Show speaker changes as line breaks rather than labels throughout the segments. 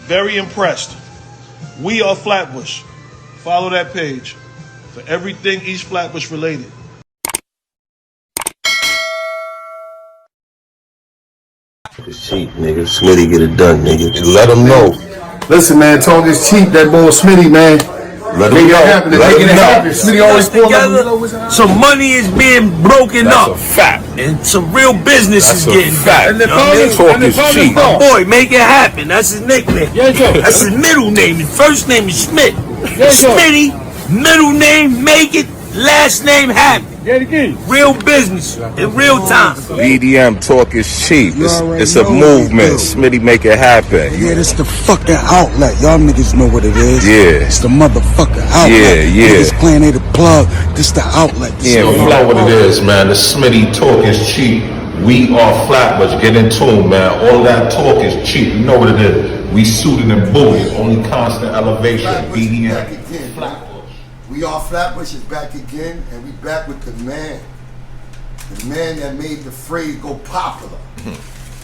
Very impressed. We are Flatbush. Follow that page for everything East Flatbush related.
It's cheap, nigga. Smitty get it done, nigga. Let them know.
Listen, man, talk is cheap. That boy Smitty, man.
Let them know. Let them know.
Smitty always
together. Some money is being broken up.
That's a fact.
And some real business is getting
fact.
done.
Talk is cheap.
My boy, make it happen. That's his nickname. That's his middle name. His first name is Smith. Smitty, middle name, make it, last name happen. Real business in real time.
BDM talk is cheap. It's a movement. Smitty make it happen.
Yeah, this the fucking outlet. Y'all niggas know what it is.
Yeah.
It's the motherfucking outlet.
Yeah.
Niggas playing they the plug. This the outlet.
Yeah,
you know what it is, man. The Smitty talk is cheap. We are Flatbush. Get in tune, man. All that talk is cheap. You know what it is. We suited and booted. Only constant elevation. BDM.
We are Flatbush is back again, and we back with the man that made the phrase go popular,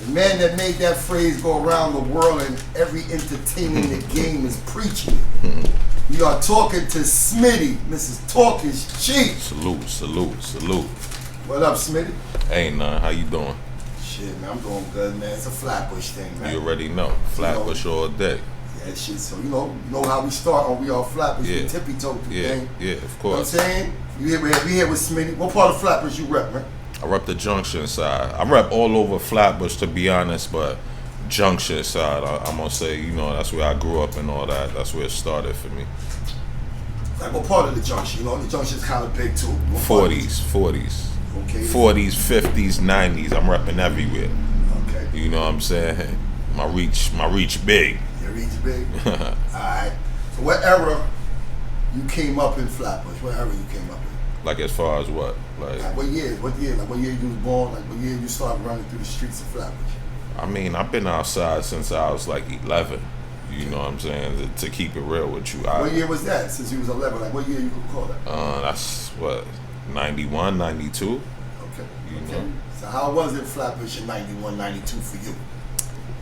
the man that made that phrase go around the world, and every entertainer in the game is preaching it. We are talking to Smitty. Mrs. Talk is cheap.
Salute.
What up, Smitty?
Ain't none. How you doing?
Shit, man, I'm doing good, man. It's a Flatbush thing, man.
You already know. Flatbush all day.
That shit. So you know how we start on We Are Flatbush.
Yeah.
We tippy toe the thing.
Yeah, of
You know what I'm
course.
saying? We here with Smitty. What part of Flatbush you rep, man?
I rep the Junction side. I rep all over Flatbush, to be honest, but Junction side, I'm gonna say, you know, that's where I grew up and all that. That's where it started for me.
Like what part of the Junction? You know, the Junction's kind of big too.
40s.
Okay.
40s, 50s, 90s. I'm repping everywhere.
Okay.
You know what I'm saying? My reach big.
Your reach big. Alright. So what era you came up in Flatbush? What era you came up in?
Like as far as what? Like
What year? Like what year you was born? Like what year you started running through the streets of Flatbush?
I mean, I've been outside since I was like 11. You know what I'm saying? To keep it real with you.
What year was that? Since you was 11, like what year you could call that?
That's what, 91, 92.
Okay.
You
Okay.
know?
So how was it Flatbush in 91, 92 for you?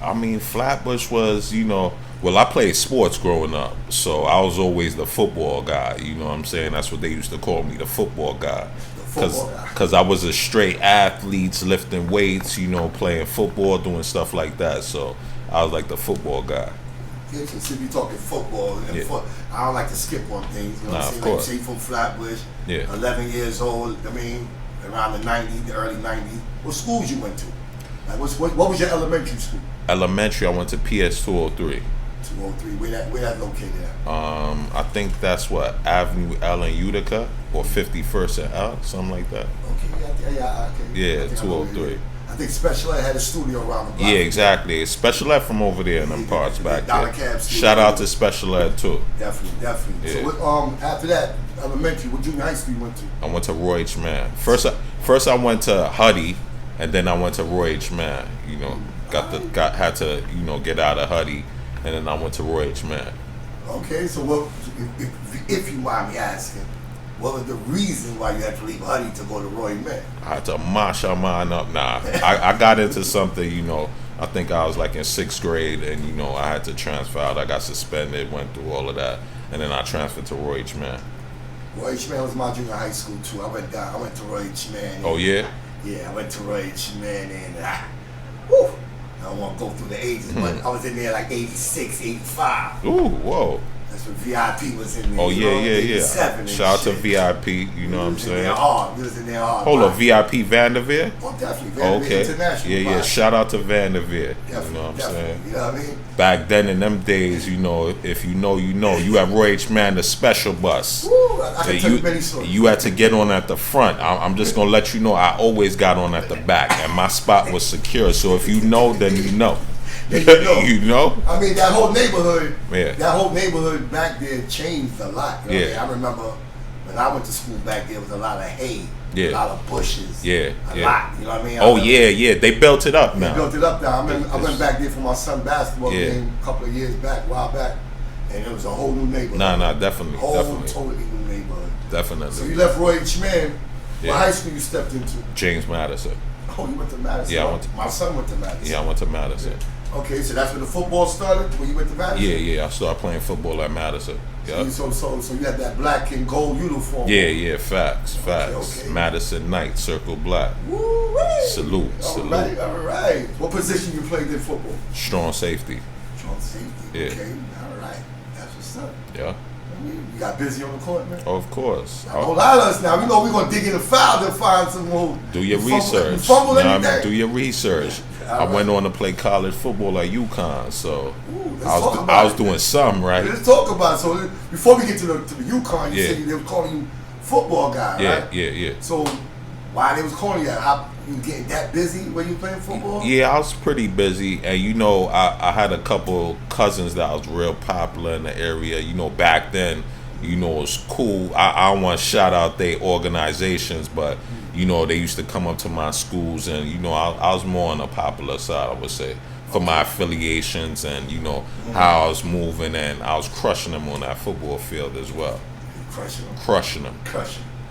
I mean, Flatbush was, you know, well, I played sports growing up, so I was always the football guy. You know what I'm saying? That's what they used to call me, the football guy. Because I was a straight athlete, lifting weights, you know, playing football, doing stuff like that. So I was like the football guy.
Yeah, so if you're talking football, and I don't like to skip on things. You know what I'm saying?
Of course.
Like, say from Flatbush,
Yeah.
11 years old, I mean, around the 90s, the early 90s. What schools you went to? Like, what was your elementary school?
Elementary, I went to PS 203.
203. Where that located at?
I think that's what, Avenue L in Utica, or 51st and L, something like that.
Okay,
Yeah, 203.
I think Special Ed had a studio around the block.
Yeah, exactly. Special Ed from over there in them parts back
Dollar
there.
Cab Studio.
Shout out to Special Ed too.
Definitely.
Yeah.
So what, after that, elementary, what junior high school you went to?
I went to Roy H. Mann. First I went to Huddy, and then I went to Roy H. Mann. You know, had to, you know, get out of Huddy, and then I went to Roy H. Mann.
Okay, so what, if you mind me asking, what was the reason why you had to leave Huddy to go to Roy Mann?
I had to mash our mind up. Nah, I got into something, you know, I think I was like in 6th grade, and, you know, I had to transfer out. I got suspended, went through all of that, and then I transferred to Roy H. Mann.
Roy H. Mann was my junior high school, too. I went to Roy H. Mann.
Oh, yeah?
Yeah, I went to Roy H. Mann, and I don't want to go through the ages, but I was in there like 86, 85.
Ooh, whoa.
That's when VIP was in there.
Oh, yeah.
87
Shout out to VIP, you know what I'm saying?
We was in there hard.
Hold up, VIP Vanderveer?
Oh, definitely. Vanderveer
Okay.
International.
Yeah. Shout out to Vanderveer.
Definitely,
You know what I'm saying?
You know what I mean?
Back then in them days, you know, if you know, you know. You had Roy H. Mann, the special bus.
Woo, I can tell you many stories.
You had to get on at the front. I'm just going to let you know, I always got on at the back, and my spot was secure. So if you know, then you know. You know?
I mean, that whole neighborhood,
Yeah.
that whole neighborhood back there changed a lot. You know what I mean?
Yeah.
I remember when I went to school back there, was a lot of hay,
Yeah.
a lot of bushes,
Yeah,
a
yeah.
lot. You know what I mean?
Oh, yeah. They built it up
They
now.
built it up now. I went back there for my son's basketball game a couple of years back, a while back, and it was a whole new neighborhood.
Nah, definitely.
Totally new neighborhood.
Definitely.
So you left Roy H. Mann.
Yeah.
What high school you stepped into?
James Madison.
Oh, you went to Madison.
Yeah, I went to-
My son went to Madison.
Yeah, I went to Madison.
Okay, so that's when the football started, when you went to Madison?
Yeah. I started playing football at Madison. Yeah.
So you had that black and gold uniform.
Yeah, facts.
Okay.
Madison Knight, circle black.
Woo-wee.
Salute.
All right. What position you played in football?
Strong safety.
Strong safety.
Yeah.
Okay, all right. That's what's up.
Yeah.
You got busy on the court, man?
Of course.
Don't lie to us now. We know we're going to dig in the file to find some more.
Do your research.
Fumble anything.
Do your research. I went on to play college football at UCON, so
Ooh,
I was doing some, right?
Let's talk about it. So before we get to the UCON, you said they were calling you football guy, right?
Yeah.
So why they was calling you that? How you getting that busy when you playing football?
Yeah, I was pretty busy, and you know, I had a couple cousins that was real popular in the area. You know, back then, you know, it was cool. I don't want to shout out their organizations, but you know, they used to come up to my schools, and you know, I was more on the popular side, I would say, for my affiliations and you know how I was moving, and I was crushing them on that football field as well. Crushing them.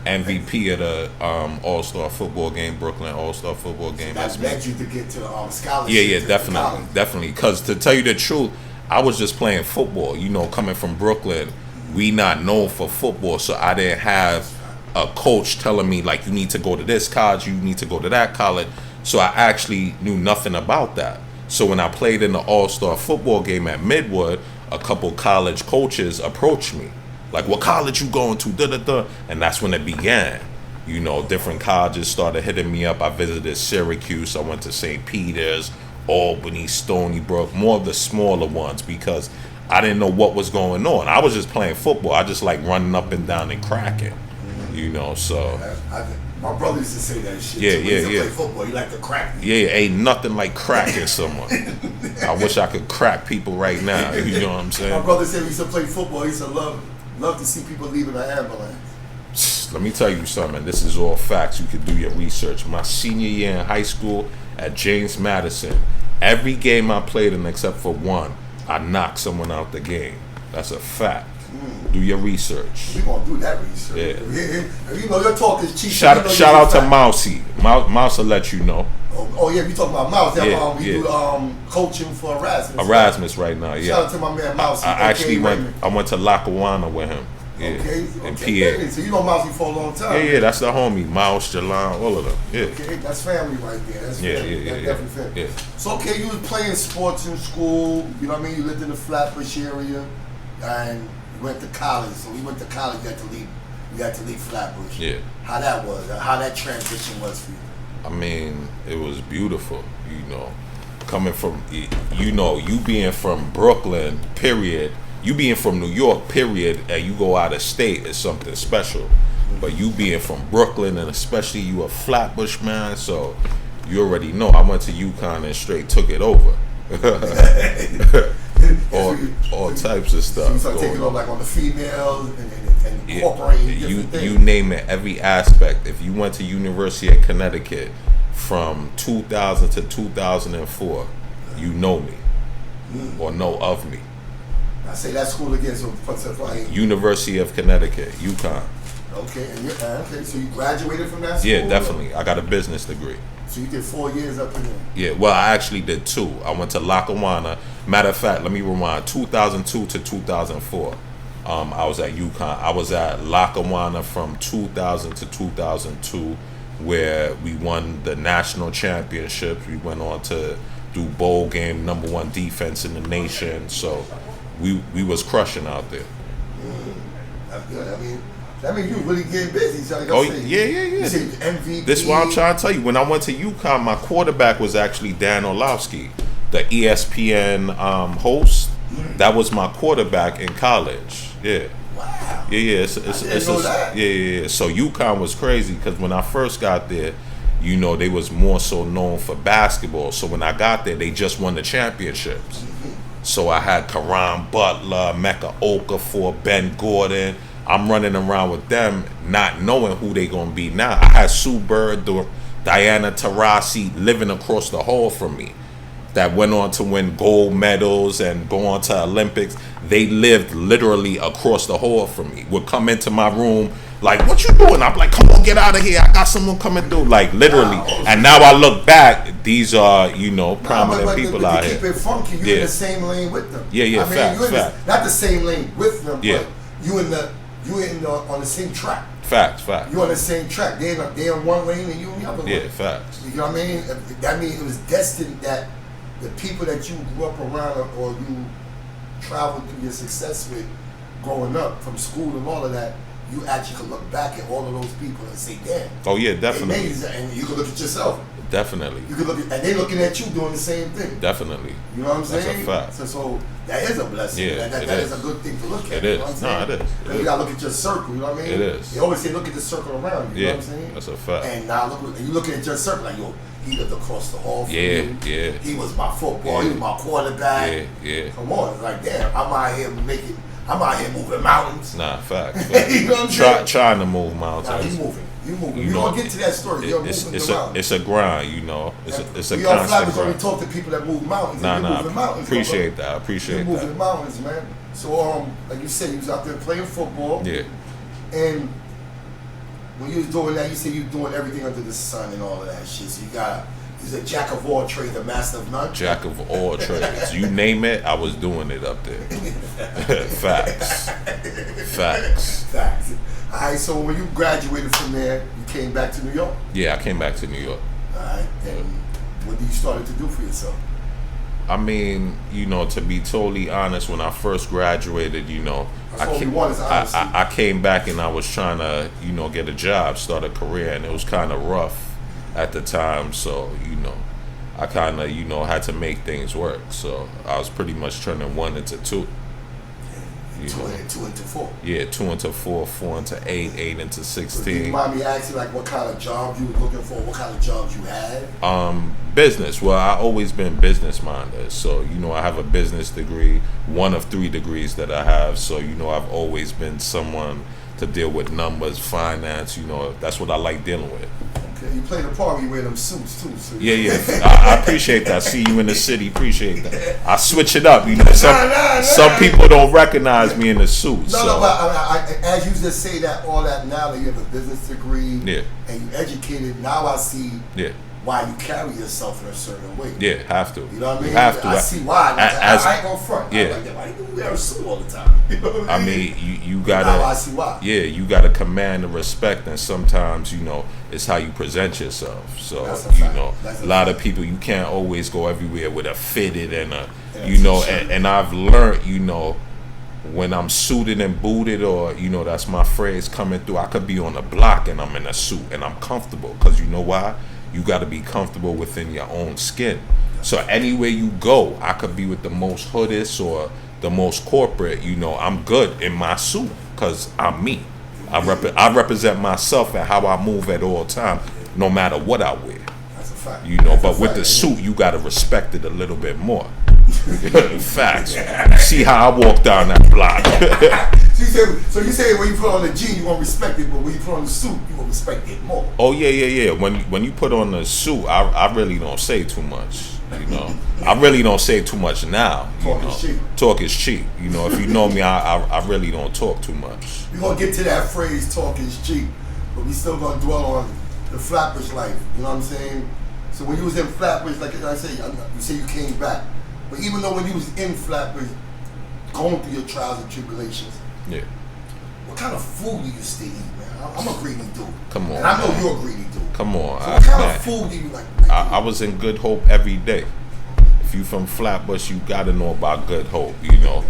MVP of the All-Star football game, Brooklyn All-Star football game.
That led you to get to the scholarship.
Yeah, definitely. Because to tell you the truth, I was just playing football. You know, coming from Brooklyn, we not known for football, so I didn't have a coach telling me like you need to go to this college, you need to go to that college. So I actually knew nothing about that. So when I played in the All-Star football game at Midwood, a couple college coaches approached me. Like, what college you going to? And that's when it began. You know, different colleges started hitting me up. I visited Syracuse. I went to St. Peter's, Albany, Stony Brook, more of the smaller ones because I didn't know what was going on. I was just playing football. I just like running up and down and cracking, you know, so.
My brother used to say that shit.
Yeah.
He used to play football. He liked to crack me.
Yeah, ain't nothing like cracking someone. I wish I could crack people right now. You know what I'm saying?
My brother said he used to play football. He used to love to see people leaving the ambulance.
Let me tell you something. This is all facts. You can do your research. My senior year in high school at James Madison, every game I played in except for one, I knocked someone out the game. That's a fact. Do your research.
We gonna do that research.
Yeah.
You know your talk is cheap.
Shout out to Mousy. Mouse will let you know.
Oh yeah, we talking about Mouse. We do coaching for Erasmus.
Erasmus right now. Yeah.
Shout out to my man Mouse.
I actually went to Lackawanna with him. Yeah. In PA.
So you know Mousy for a long time.
Yeah. That's the homie. Mouse, Jalan, all of them. Yeah.
Okay, that's family right there. That's family.
Yeah.
Definitely family.
Yeah.
So you was playing sports in school. You know what I mean? You lived in the Flatbush area, and you went to college. So we went to college. You had to leave Flatbush.
Yeah.
How that was? How that transition was for you?
I mean, it was beautiful, you know, coming from, you know, you being from Brooklyn, period, you being from New York, period, and you go out of state is something special. But you being from Brooklyn, and especially you a Flatbush man, so you already know. I went to UCON and straight took it over. all types of stuff.
So you start taking over like on the females and incorporating different things.
You name it, every aspect. If you went to University of Connecticut from 2000 to 2004, you know me or know of me.
I say that school again, so
University of Connecticut, UCON.
Okay, so you graduated from that school?
Yeah, definitely. I got a business degree.
So you did 4 years up in there?
Yeah, well, I actually did 2. I went to Lackawanna. Matter of fact, let me rewind. 2002 to 2004, I was at UConn. I was at Lackawanna from 2000 to 2002, where we won the national championships. We went on to do bowl game, #1 defense in the nation. So we was crushing out there.
That's good. I mean, you really getting busy. So
yeah.
You say MVP.
This is what I'm trying to tell you. When I went to UConn, my quarterback was actually Dan Orlovsky, the ESPN host. That was my quarterback in college. Yeah.
Wow.
Yeah.
I didn't know that.
Yeah. So UConn was crazy because when I first got there, you know, they was more so known for basketball. So when I got there, they just won the championships. So I had Karan Butler, Mecca Okafor, Ben Gordon. I'm running around with them not knowing who they gonna be now. I had Sue Bird, Diana Taurasi living across the hall from me. that went on to win gold medals and go on to Olympics, they lived literally across the hall from me. Would come into my room like, what you doing? I'm like, come on, get out of here. I got someone coming through. Like, literally. And now I look back, these are, you know, prominent people out here.
Keep it funky. You're in the same lane with them.
Yeah,
I mean,
facts.
Not the same lane with them,
yeah.
but you on the same track.
Facts.
You on the same track. They in one lane and you in the other lane.
Yeah, facts.
You know what I mean? That means it was destined that the people that you grew up around or you traveled through your success with growing up from school and all of that, you actually could look back at all of those people and say, damn.
Oh yeah, definitely.
And you could look at yourself.
Definitely.
You could look at, and they looking at you doing the same thing.
Definitely.
You know what I'm saying?
That's a fact.
So that is a blessing.
Yeah,
that is a good thing to look at.
It
you
is.
know what I'm saying?
No, it is.
Because you gotta look at your circle. You know what I mean?
It is.
They always say look at the circle around you.
Yeah,
You know what I'm saying?
that's a fact.
And now you looking at your circle like, yo, he lived across the hall from you.
Yeah.
He was my football.
Yeah.
He was my quarterback.
Yeah.
Come on, it's like damn, I'm out here moving mountains.
Nah, facts.
You know what I'm saying?
Trying to move mountains.
Nah, you moving.
You
We're
know,
gonna get to that story. You're moving around.
It's a grind, you know. It's a
we all
constant
Flatbush when we
grind.
talk to people that move mountains. You're moving mountains.
Appreciate that.
You're moving mountains, man. So like you said, you was out there playing football.
Yeah.
And when you was doing that, you said you was doing everything under the sun and all of that shit. So you're a jack of all trades, a master of none.
Jack of all trades. You name it, I was doing it up there. Facts.
All right, so when you graduated from there, you came back to New York?
Yeah, I came back to New York.
All right, and what did you start to do for yourself?
I mean, you know, to be totally honest, when I first graduated, you know, I came back and I was trying to, you know, get a job, start a career, and it was kind of rough at the time. So, you know, I kind of, you know, had to make things work. So I was pretty much turning 1 into 2.
Two into 4.
Yeah, 2 into 4, 4 into 8, 8 into 16.
So do you mind me asking, like, what kind of job you were looking for? What kind of jobs you had?
Business. Well, I always been business minded. So, you know, I have a business degree, 1 of 3 degrees that I have. So, you know, I've always been someone to deal with numbers, finance. You know, that's what I like dealing with.
Okay, you play the part where you wear them suits too. So
Yeah. I appreciate that. See you in the city. Appreciate that. I switch it up. You know, some people don't recognize me in the suit.
No, but I, as you just say that, all that now that you have a business degree, and you educated, now I see why you carry yourself in a certain way.
Yeah, have to.
You know what I mean?
You have to.
I see why. I ain't gonna front.
Yeah.
Like, why you wear a suit all the time? You know what
I mean, you gotta.
Now I see why.
Yeah, you gotta command the respect, and sometimes, you know, it's how you present yourself. So, you know, a lot of people, you can't always go everywhere with a fitted and a, you know, and I've learned, you know, when I'm suited and booted, or, you know, that's my phrase coming through, I could be on the block and I'm in a suit and I'm comfortable, because you know why? You got to be comfortable within your own skin. So anywhere you go, I could be with the most hoodest or the most corporate, you know, I'm good in my suit because I'm me. I represent myself and how I move at all times, no matter what I wear.
That's a fact.
You know, but with the suit, you got to respect it a little bit more. Facts. See how I walk down that block.
So you say when you put on the jean, you won't respect it, but when you put on the suit, you will respect it more.
Oh yeah. When you put on the suit, I really don't say too much. You know, I really don't say too much now.
Talk is cheap.
Talk is cheap. You know, if you know me, I really don't talk too much.
We're gonna get to that phrase, talk is cheap, but we still gonna dwell on the Flatbush life. You know what I'm saying? So when you was in Flatbush, like I say, you say you came back, but even though when you was in Flatbush, going through your trials and tribulations, what kind of food do you still eat, man? I'm a greedy dude.
Come on.
And I know you're a greedy dude.
Come on.
So what kind of food do you like?
I was in Good Hope every day. If you from Flatbush, you gotta know about Good Hope. You know,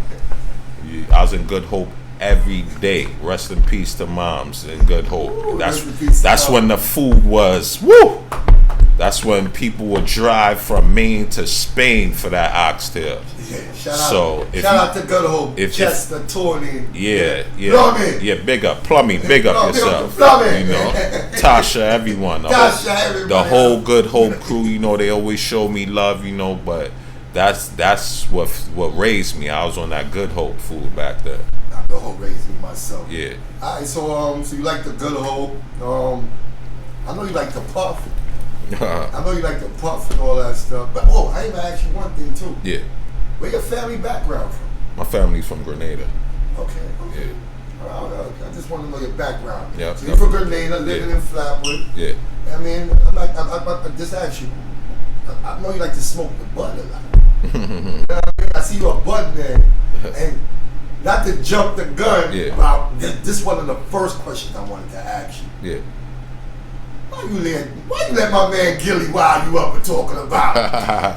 I was in Good Hope every day. Rest in peace to moms in Good Hope.
Ooh,
that's when the food was woo. That's when people would drive from Maine to Spain for that oxtail.
Yeah, shout out to Good Hope, Chester, Tony.
Yeah.
Plumbing.
Yeah, big up. Plumbing, big up yourself.
Plumbing.
You know, Tasha, everyone. The whole Good Hope crew, you know, they always show me love, you know, but that's what raised me. I was on that Good Hope food back then.
Good Hope raised me myself.
Yeah.
Alright, so you like the Good Hope. I know you like the puff. I know you like to puff and all that stuff. But I ain't gonna ask you one thing too.
Yeah.
Where your family background from?
My family's from Grenada.
Okay.
Yeah.
I just want to know your background.
Yeah.
So you're from Grenada, living in Flatbush.
Yeah.
I mean, I just asked you. I know you like to smoke the bud a lot. You know what I mean? I see you a bud man, and not to jump the gun.
Yeah.
But this is one of the first questions I wanted to ask you.
Yeah.
Why you let my man Gilly wild you up and talking about?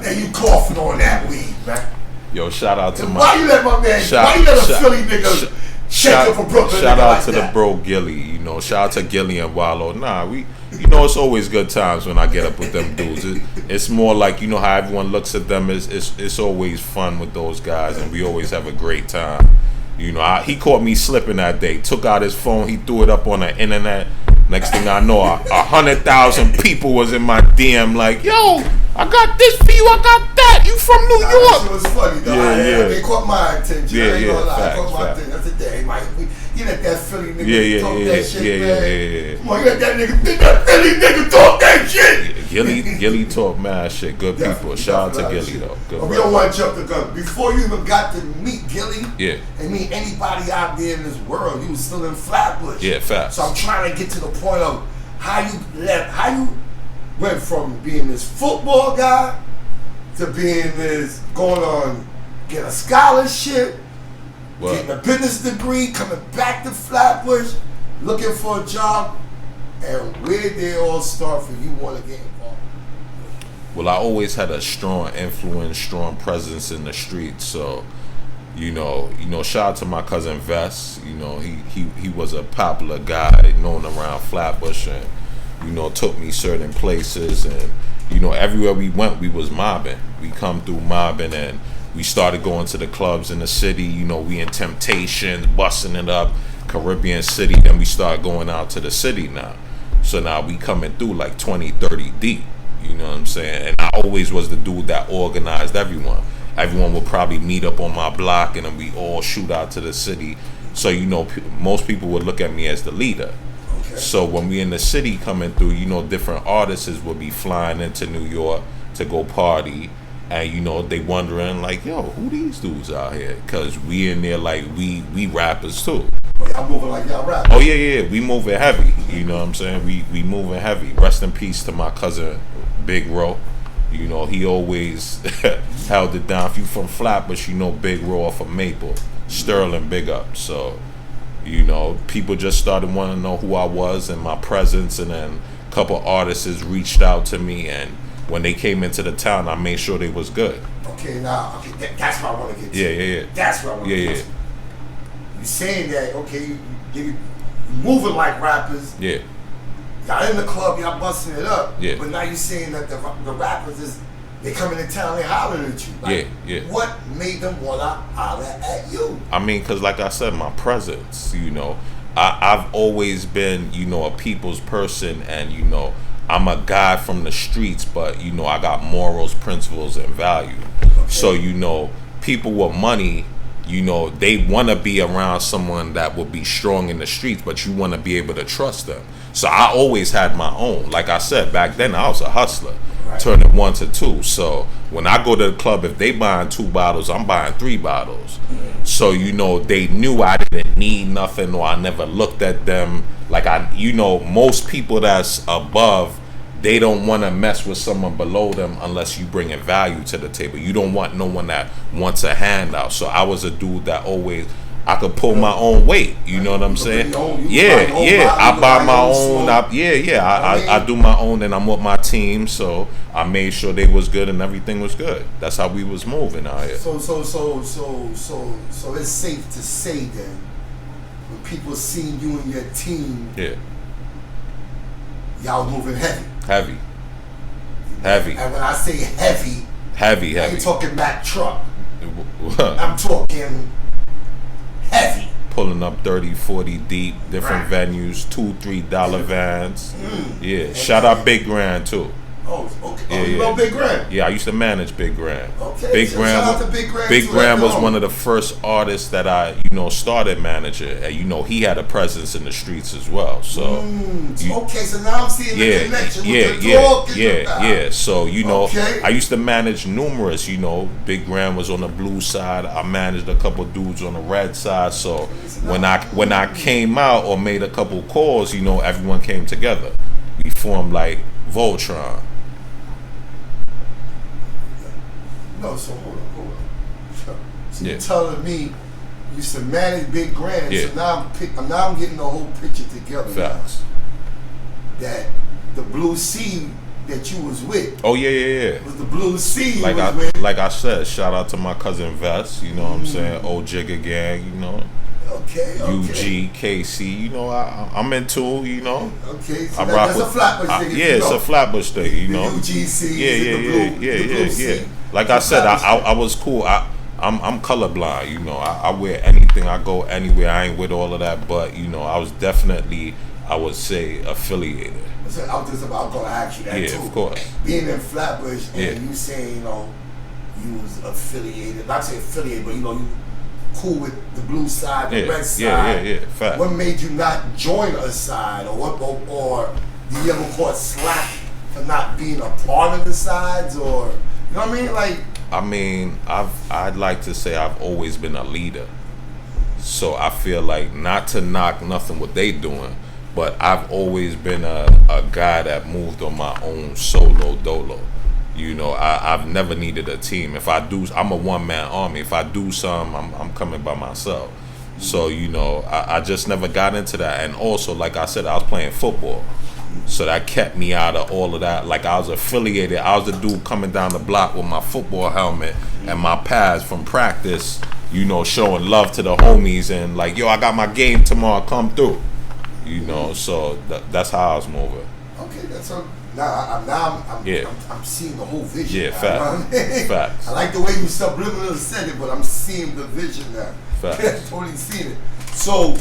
And you coughing on that weed, man.
Yo, shout out to
why you let my man? Why you let a Philly nigga shake up from Brooklyn?
Shout out
like
to
that?
the bro Gilly. You know, shout out to Gilly and Wallow. Nah, you know, it's always good times when I get up with them dudes. It's more like, you know how everyone looks at them. It's always fun with those guys, and we always have a great time. You know, he caught me slipping that day. Took out his phone, he threw it up on the internet. Next thing I know, 100,000 people was in my DM like, yo, I got this for you, I got that. You from New York?
That was funny, though.
Yeah.
It caught my attention.
Yeah,
I ain't gonna lie.
facts,
It caught my attention. I said, dang, Mike, you let that Philly nigga talk that shit, man. Come on, you let that Philly nigga talk that shit.
Gilly talk mad shit. Good people. Shout out to Gilly, though. Good
we don't want to jump the gun. Before you even got to meet Gilly,
and
meet anybody out there in this world, you was still in Flatbush.
Yeah, facts.
So I'm trying to get to the point of how you went from being this football guy to being this going on, get a scholarship, getting a business degree, coming back to Flatbush, looking for a job, and where did they all start for you want to get involved?
Well, I always had a strong influence, strong presence in the streets. So, you know, shout out to my cousin Vess. You know, he was a popular guy known around Flatbush, and you know, took me certain places, and you know, everywhere we went, we was mobbing. We come through mobbing, and we started going to the clubs in the city. You know, we in Temptations, busting it up, Caribbean City. Then we start going out to the city now. So now we coming through like 20, 30 deep. You know what I'm saying? And I always was the dude that organized everyone. Everyone would probably meet up on my block, and then we all shoot out to the city. So, you know, most people would look at me as the leader. So when we in the city coming through, you know, different artists would be flying into New York to go party, and you know, they wondering like, yo, who these dudes out here? Cause we in there like we rappers too.
Oh, y'all moving like y'all rappers.
Oh yeah, we moving heavy. You know what I'm saying? We moving heavy. Rest in peace to my cousin Big Ro. You know, he always held it down. If you from Flatbush, you know Big Ro off of Maple. Sterling, big up. So, you know, people just started wanting to know who I was and my presence, and then a couple artists reached out to me, and when they came into the town, I made sure they was good.
Okay, now, that's what I want to get to.
Yeah.
That's what I want to get to. You saying that, okay, you moving like rappers.
Yeah.
Y'all in the club, y'all busting it up.
Yeah.
But now you saying that the rappers they coming in town, they hollering at you. Like,
yeah.
What made them want to holler at you?
I mean, because like I said, my presence, you know, I've always been, you know, a people's person, and, you know, I'm a guy from the streets, but, you know, I got morals, principles, and value. Okay. So, you know, people with money, you know, they want to be around someone that will be strong in the streets, but you want to be able to trust them. So I always had my own. Like I said, back then I was a hustler, turning 1 to 2. So when I go to the club, if they buying 2 bottles, I'm buying 3 bottles. So, you know, they knew I didn't need nothing, or I never looked at them like you know, most people that's above, they don't want to mess with someone below them unless you bringing value to the table. You don't want no one that wants a handout. So I was a dude that always, I could pull my own weight. You know what I'm saying? Yeah. I buy my own. I do my own, and I'm with my team. So I made sure they was good and everything was good. That's how we was moving out here.
So it's safe to say then, when people see you and your team, y'all moving heavy. Heavy. And when I say heavy, I ain't talking Mack truck. I'm talking heavy.
Pulling up 30, 40 deep, different venues, $2-3 vans. Yeah. Shout out Big Grand too.
Oh, okay.
Yeah,
You know Big Grand?
Yeah, I used to manage Big Grand.
Okay.
Big
So
Grand.
shout out to Big Grand.
Big
too,
Grand was
on.
one of the first artists that I, started managing, and he had a presence in the streets as well. So.
Okay, so now I'm seeing the connection with the dog.
Yeah. So
Okay.
I used to manage numerous. Big Grand was on the blue side. I managed a couple dudes on the red side. So when I came out or made a couple calls, everyone came together. We formed like Voltron.
No, so hold on. So you're telling me you used to manage Big Grand, so now I'm getting the whole picture together.
Facts.
Now. That the Blue Sea that you was with.
Oh yeah.
Was the Blue Sea
like
was with.
Like I said, shout out to my cousin Vest. You know what I'm saying? Old Jigga Gang.
Okay.
UG, KC. I'm into.
Okay. So
I rock
that's
with
a Flatbush thing.
Yeah, it's a Flatbush thing.
The UGC.
Yeah. Like I said, I was cool. I'm colorblind. I wear anything. I go anywhere. I ain't with all of that. But I was definitely, I would say, affiliated.
So I was just about going to ask you that too.
Yeah, of course.
Being in Flatbush and you saying you was affiliated. Not say affiliated, but you cool with the blue side, the red side.
Yeah. Fact.
What made you not join a side, or do you ever caught slack for not being a part of the sides, or you know what I mean? Like,
I'd like to say I've always been a leader. So I feel like, not to knock nothing what they doing, but I've always been a guy that moved on my own solo dolo. I've never needed a team. If I do, I'm a one-man army. If I do something, I'm coming by myself. So, I just never got into that. And also, like I said, I was playing football. So that kept me out of all of that. Like, I was affiliated. I was the dude coming down the block with my football helmet and my pads from practice, showing love to the homies and like, yo, I got my game tomorrow, come through. So that's how I was moving.
Okay, that's a... I'm seeing the whole vision.
Yeah, facts. Facts.
I like the way you subliminally said it, but I'm seeing the vision now.
Facts.
Totally seeing it. So,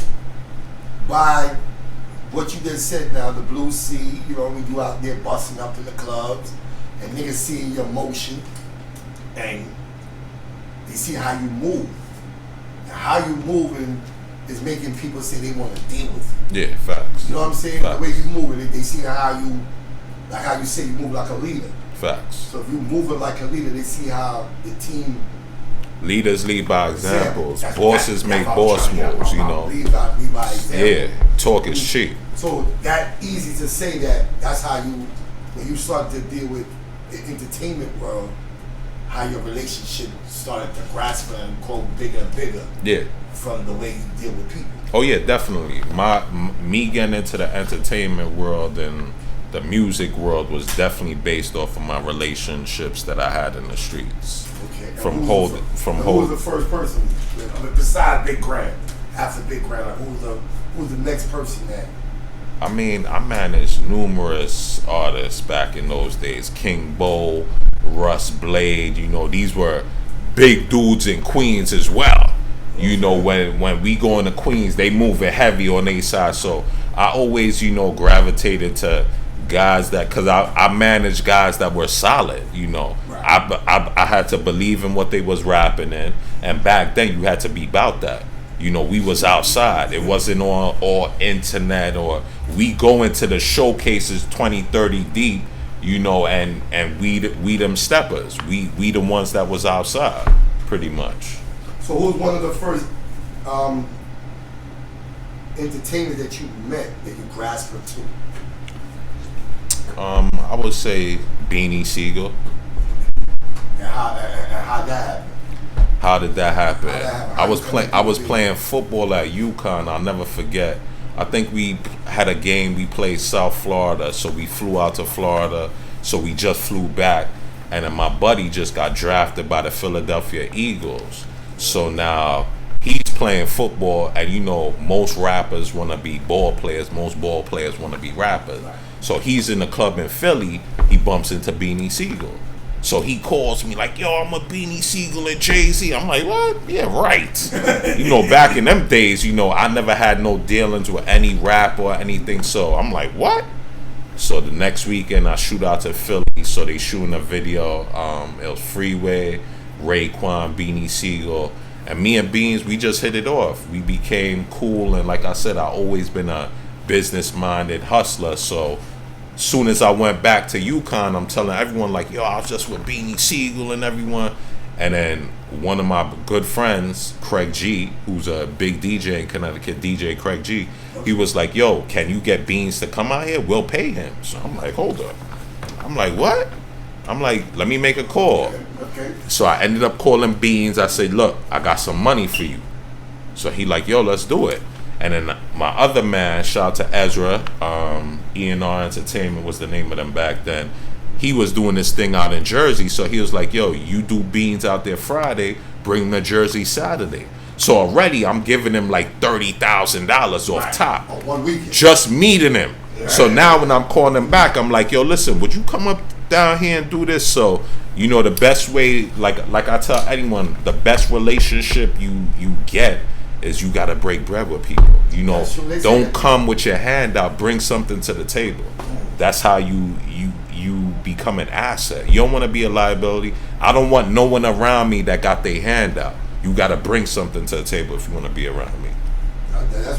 by what you just said now, the Blue Sea, when you out there busting up in the clubs, and niggas seeing your motion, and they see how you move. And how you moving is making people say they want to deal with you.
Yeah, facts.
You know what I'm saying?
Facts.
The way you moving, they see how you... Like how you say you move like a leader.
Facts.
So if you moving like a leader, they see how the team.
Leaders lead by examples.
That's
Bosses make boss moves.
Lead by example.
Yeah, talk is cheap.
So that easy to say that's how you, when you start to deal with the entertainment world, how your relationship started to grasp and grow bigger and bigger.
Yeah.
From the way you deal with people.
Oh yeah, definitely. Me getting into the entertainment world and the music world was definitely based off of my relationships that I had in the streets.
Okay.
Who
was the first person besides Big Grand? After Big Grand, like who's the next person that?
I managed numerous artists back in those days. King Bo, Russ Blade. These were big dudes in Queens as well. When we go into Queens, they moving heavy on their side. So I always, gravitated to guys that, because I managed guys that were solid. Right. I had to believe in what they was rapping in, and back then you had to be about that. We was outside. It wasn't on all internet, or we go into the showcases 20, 30 deep, and we them steppers. We the ones that was outside, pretty much.
So who's one of the first entertainers that you met that you grasped to?
I would say Beanie Sigel.
And how that happened?
How did that happen? I was playing football at UCON. I'll never forget. I think we had a game. We played South Florida, so we flew out to Florida. So we just flew back, and then my buddy just got drafted by the Philadelphia Eagles. So now he's playing football, and most rappers want to be ball players. Most ball players want to be rappers. So he's in the club in Philly. He bumps into Beanie Sigel. So he calls me like, yo, I'm a Beanie Sigel and Jay-Z. I'm like, what? Yeah, right. Back in them days, I never had no dealings with any rap or anything. So I'm like, what? So the next weekend I shoot out to Philly, So they shooting a video. It was Freeway, Raekwon, Beanie Sigel, and me and Beans. We just hit it off. We became cool, and like I said, I always been a business-minded hustler. So soon as I went back to UCON, I'm telling everyone like, yo, I was just with Beanie Sigel and everyone. And then one of my good friends, Craig G, who's a big DJ in Connecticut, DJ Craig G, he was like, yo, can you get Beans to come out here? We'll pay him. So I'm like, hold up. I'm like, what? I'm like, let me make a call.
Okay.
So I ended up calling Beans. I said, look, I got some money for you. So he like, yo, let's do it. And then my other man, shout out to Ezra, E&R Entertainment was the name of them back then. He was doing this thing out in Jersey, so he was like, yo, you do Beans out there Friday, bring the Jersey Saturday. So already I'm giving him like $30,000 off top.
On 1 weekend.
Just meeting him. Right. So now when I'm calling him back, I'm like, yo, listen, would you come up down here and do this? So, you know, the best way, like I tell anyone, the best relationship you get is you got to break bread with people. You know, don't come with your hand out, bring something to the table. That's how you become an asset. You don't want to be a liability. I don't want no one around me that got their hand out. You got to bring something to the table if you want to be around me.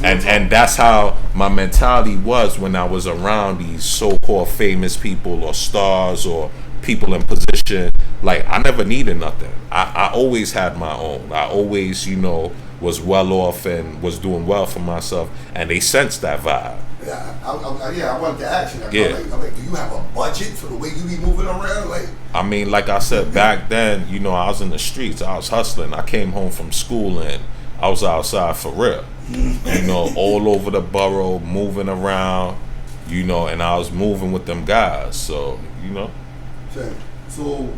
And that's how my mentality was when I was around these so-called famous people or stars or people in position. Like, I never needed nothing. I always had my own. I always, you know, was well off and was doing well for myself, and they sensed that vibe.
Yeah, I wanted to ask you that.
Yeah.
I'm like, do you have a budget for the way you be moving around? Like,
I mean, like I said, back then, you know, I was in the streets. I was hustling. I came home from school and I was outside for real. You know, all over the borough, moving around, you know, and I was moving with them guys. So, you know.
So,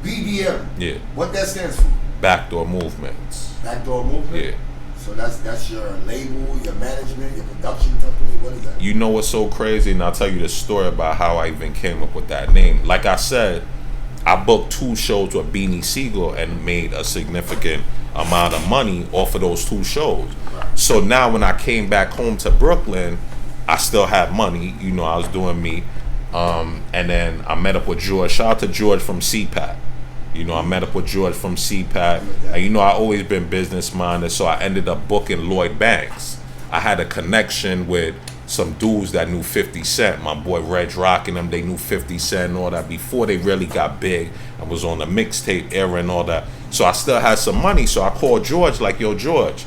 BDM.
Yeah.
What that stands for?
Backdoor Movements.
Backdoor Movement?
Yeah.
So that's your label, your management, your production company. What is that?
You know what's so crazy? And I'll tell you the story about how I even came up with that name. Like I said, I booked 2 shows with Beanie Sigel and made a significant amount of money off of those 2 shows. Right. So now when I came back home to Brooklyn, I still had money. You know, I was doing me. And then I met up with George. Shout out to George from CPAC. You know, I met up with George from CPAC. And, you know, I always been business-minded, so I ended up booking Lloyd Banks. I had a connection with some dudes that knew 50 Cent. My boy Reg Rock and them, they knew 50 Cent and all that before they really got big. I was on the mixtape era and all that. So I still had some money, so I called George like, yo, George,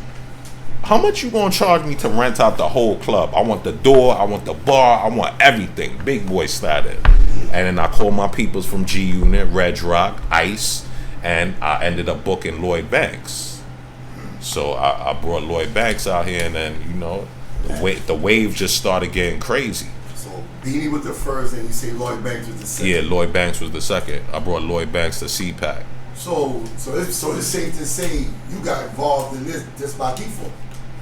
how much you gonna charge me to rent out the whole club? I want the door, I want the bar, I want everything. Big boy status. And then I called my peoples from G Unit, Reg Rock, Ice, and I ended up booking Lloyd Banks. So I brought Lloyd Banks out here, and then, you know, the wave just started getting crazy.
So Beanie was the first, and you say Lloyd Banks was the second.
Yeah, Lloyd Banks was the second. I brought Lloyd Banks to CPAC. So
it's safe to say you got involved in this by default.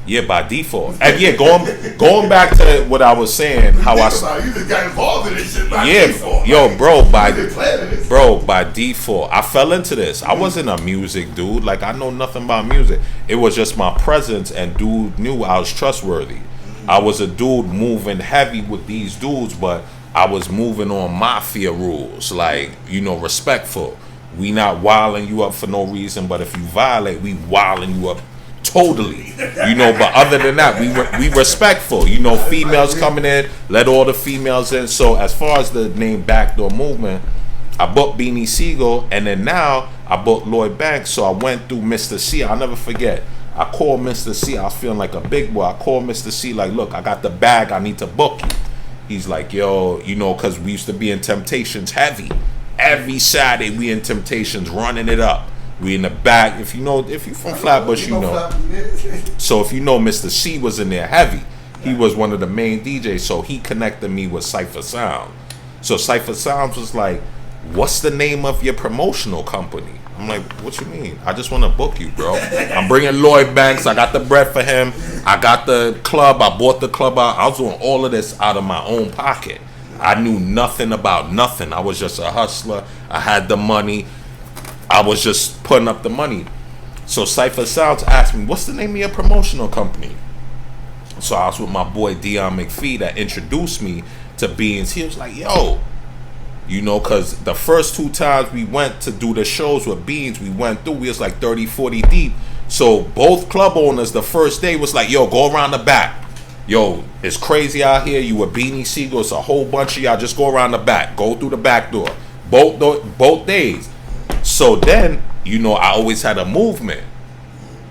Yeah, by default. And yeah, going back to what I was saying, how
you just got involved in this shit by default.
Yo, bro, by default. I fell into this. I wasn't a music dude. Like, I know nothing about music. It was just my presence, and dude knew I was trustworthy. I was a dude moving heavy with these dudes, but I was moving on mafia rules, like, you know, respectful. We not wilding you up for no reason, but if you violate, we wilding you up totally, you know. But other than that, we respectful, you know. Females coming in, let all the females in. So as far as the name Backdoor Movement, I booked Beanie Sigel, and then now I booked Lloyd Banks. So I went through Mr. C. I'll never forget, I called Mr. C. I was feeling like a big boy. I called Mr. C like, look, I got the bag, I need to book you. He's like, yo, you know, because we used to be in Temptations heavy. Every Saturday we in Temptations running it up. We in the back. If you from Flatbush, you know. So if you know, Mr. C was in there heavy. He was one of the main DJs. So he connected me with Cypher Sound. So Cypher Sounds was like, what's the name of your promotional company? I'm like, what you mean? I just want to book you, bro. I'm bringing Lloyd Banks. I got the bread for him. I got the club. I bought the club out. I was doing all of this out of my own pocket. I knew nothing about nothing. I was just a hustler. I had the money. I was just putting up the money. So Cypher Sounds asked me, what's the name of your promotional company? So I was with my boy Dion McPhee that introduced me to Beans. He was like, yo, You know, because the first 2 times we went to do the shows with Beans, we went through, we was like 30, 40 deep. So both club owners the first day was like, yo, go around the back. Yo, it's crazy out here. You a Beanie Sigel. It's a whole bunch of y'all. Just go around the back. Go through the back door. Both days. So then, you know, I always had a movement.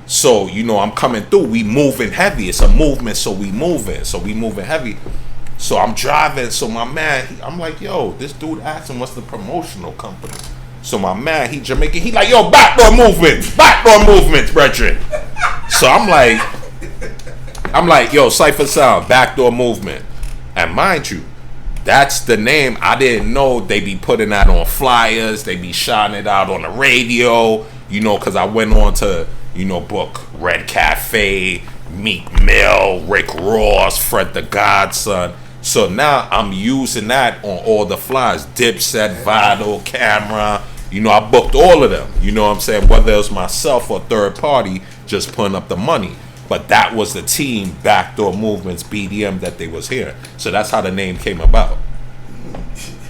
So, you know, I'm coming through. We moving heavy. It's a movement, so we moving. So we moving heavy. So I'm driving. So my man, I'm like, yo, this dude asked him what's the promotional company. So my man, he Jamaican. He like, yo, backdoor movements, brethren. So I'm like, yo, Cypher Sound, backdoor movement. And mind you, that's the name. I didn't know they be putting that on flyers. They be shouting it out on the radio, you know, because I went on to, you know, book Red Cafe, Meek Mill, Rick Ross, Fred the Godson. So now I'm using that on all the flyers. Dipset, Vital, Camera. You know, I booked all of them. You know what I'm saying? Whether it was myself or third party, just putting up the money. But that was the team, Backdoor Movements, BDM, that they was here. So that's how the name came about.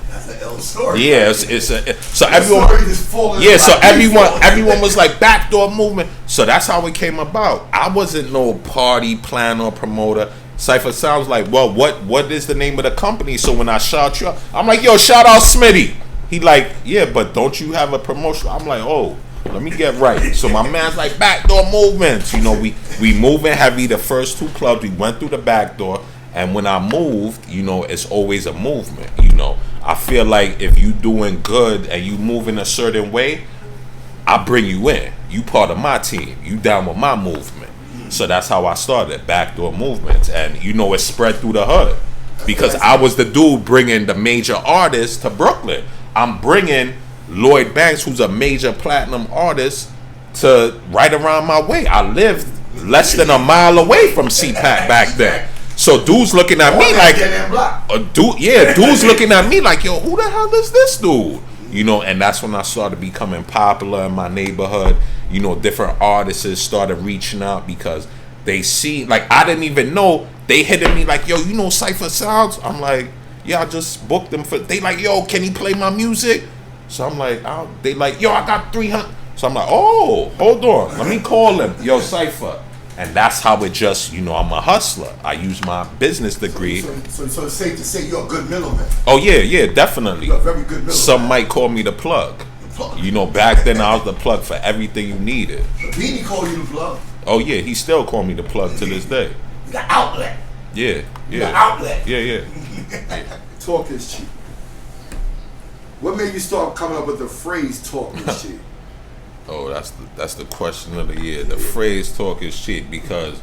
That's an L story.
Yeah, so everyone. Yeah, so everyone was like Backdoor Movement. So that's how it came about. I wasn't no party planner or promoter. Cypher Sounds like, well, what is the name of the company? So when I shout you out, I'm like, yo, shout out Smitty. He like, yeah, but don't you have a promotion? I'm like, oh, let me get right. So my man's like, Backdoor Movements. You know, we moving heavy. The first 2 clubs, we went through the back door. And when I moved, you know, it's always a movement. You know, I feel like if you doing good and you move in a certain way, I bring you in. You part of my team. You down with my movement. So that's how I started, Backdoor Movements. And, you know, it spread through the hood. Because I was the dude bringing the major artists to Brooklyn. I'm bringing Lloyd Banks, who's a major platinum artist, to right around my way. I lived less than a mile away from CPAC back then. So dude's looking at me like, dude's looking at me like, yo, who the hell is this dude? You know, and that's when I started becoming popular in my neighborhood. You know, different artists started reaching out because they see, like, I didn't even know. They hitting me like, yo, you know Cypher Sounds? I'm like, yeah, I just booked them for. They like, yo, can he play my music? So I'm like, they like, yo, I got 300. So I'm like, oh, hold on, let me call him, yo, Cypher. And that's how it just, you know, I'm a hustler. I use my business degree.
So it's safe to say you're a good middleman.
Oh, yeah, definitely.
You're a very good middleman.
Some might call me the plug. You know, back then I was the plug for everything you needed.
Beanie called you the plug.
Oh, yeah, he still call me the plug to this day.
You got outlet.
Yeah.
You got outlet.
Yeah.
Talk is cheap. What made you start coming up with the phrase "talk is cheap"?
Oh, that's the question of the year. The phrase "talk is cheap" because,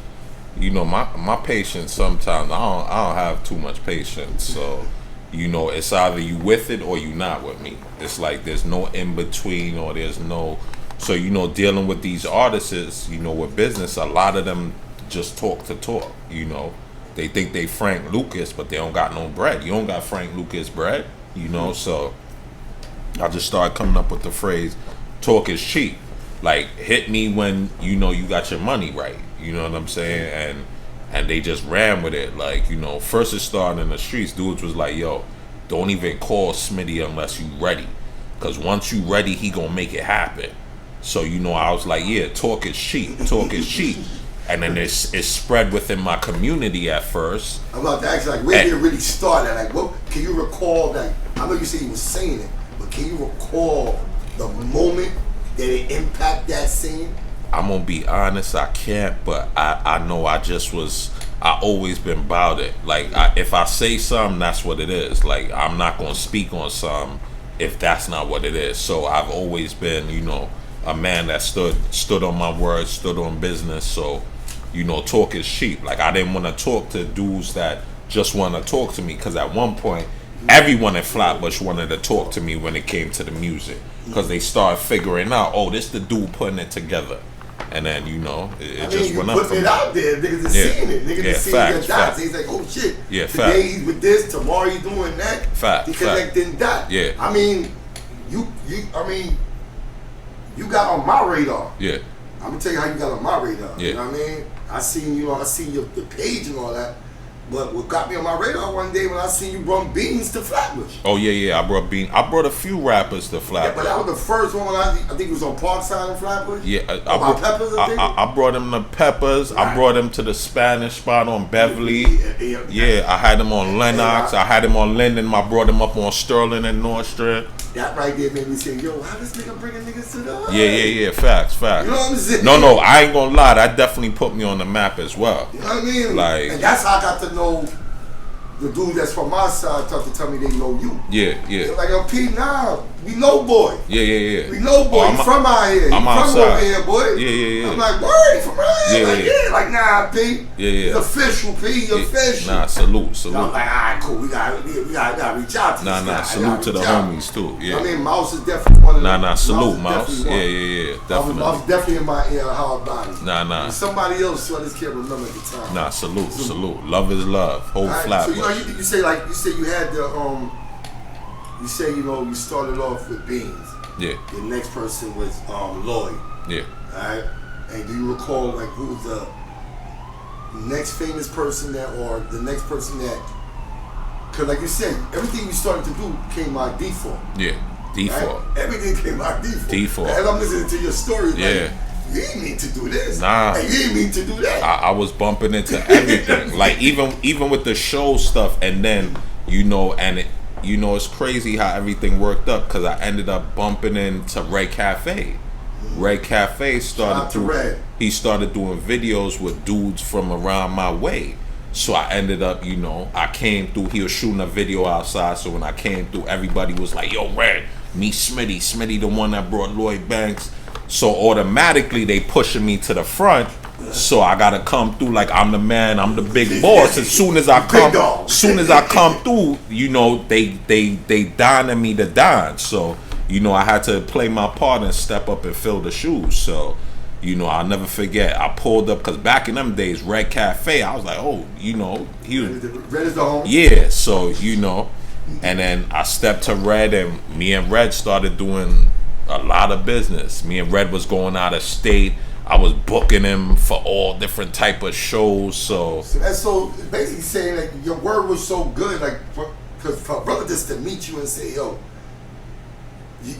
you know, my patience sometimes I don't have too much patience. So, you know, it's either you with it or you not with me. It's like there's no in between or there's no. So, you know, dealing with these artists, you know, with business, a lot of them just talk to talk. You know, they think they Frank Lucas, but they don't got no bread. You don't got Frank Lucas bread. You know, so I just started coming up with the phrase "talk is cheap." Like, hit me when you know you got your money right. You know what I'm saying? And they just ran with it. Like, you know, first it started in the streets. Dudes was like, yo, don't even call Smitty unless you ready. Because once you ready, he gonna make it happen. So, you know, I was like, yeah, talk is cheap. Talk is cheap. And then it spread within my community at first.
I'm about to ask, like, where did it really start at? Like, what can you recall that? I know you said you was saying it, but can you recall the moment that it impact that scene?
I'm gonna be honest, I can't, but I know I always been about it. Like, if I say something, that's what it is. Like, I'm not gonna speak on something if that's not what it is. So I've always been, you know, a man that stood on my word, stood on business. So, you know, talk is cheap. Like, I didn't want to talk to dudes that just want to talk to me, because at one point everyone in Flatbush wanted to talk to me when it came to the music, because they started figuring out, oh, this the dude putting it together. And then, you know, it just went up.
Putting it out there, niggas are seeing it. Niggas are seeing your dots. He's like, oh shit.
Yeah,
today he's with this, tomorrow he's doing that.
Fact.
He connecting that.
Yeah.
I mean, you got on my radar.
Yeah.
I'm gonna tell you how you got on my radar.
Yeah.
You know what I mean? I seen your page and all that. But what got me on my radar one day when I seen you brought beans to Flatbush.
Oh yeah, I brought a few rappers to Flatbush.
Yeah, but that was the first one when I think it was on Parkside in Flatbush.
Yeah,
I
brought them to Peppers. Right. I brought them to the Spanish spot on Beverly. Yeah, I had them on Lenox. I had them on Linden. I brought them up on Sterling and North Strip.
That right there made me say, yo, how this nigga bringing niggas to the hood?
Yeah. Facts.
You know what I'm saying?
No, I ain't gonna lie. That definitely put me on the map as well.
You know what I mean?
Like,
and that's how I got to know the dude that's from my side to tell me they know you.
Yeah.
They're like, yo, P, nah, we know boy.
Yeah.
We know boy. He from out here.
I'm
from
outside.
over here, boy.
Yeah.
I'm like, word, he from out here.
Yeah.
Like, nah, P.
Yeah.
He's official, P. He's official.
Nah, salute.
So I'm like, all right, cool. We gotta reach out to this guy.
Salute to the homies too. Yeah.
I mean, Mouse is definitely one of them.
Nah, salute, Mouse. Yeah. Definitely.
I was definitely in my hard body.
Nah.
Somebody else, so I just can't remember at the time.
Nah, salute. Love is love. Whole Flatbush.
So you say you had the you say you started off with Beans.
Yeah.
The next person was Lloyd.
Yeah.
Alright. And do you recall like who was the next famous person the next person that? Because like you said, everything you started to do came by default.
Yeah. Default.
Right? Everything came by default. As I'm listening to your stories, like, you didn't mean to do this.
Nah.
And you didn't mean to do that.
I was bumping into everything. Like even with the show stuff, and then it's crazy how everything worked up because I ended up bumping into Red Cafe. Red Cafe he started doing videos with dudes from around my way. So I ended up, I came through, he was shooting a video outside, so when I came through, everybody was like, yo, Red, meet Smitty the one that brought Lloyd Banks. So automatically they pushing me to the front. So I gotta come through like I'm the man, I'm the big boss. As soon as I come through, they dining me to dine. So, I had to play my part and step up and fill the shoes. So, I'll never forget. I pulled up because back in them days, Red Cafe, I was like, oh, he was
Red is the home.
Yeah, so and then I stepped to Red, and me and Red started doing a lot of business. Me and Red was going out of state. I was booking him for all different type of shows. So
that's basically saying like your word was so good, like because for a brother just to meet you and say, yo,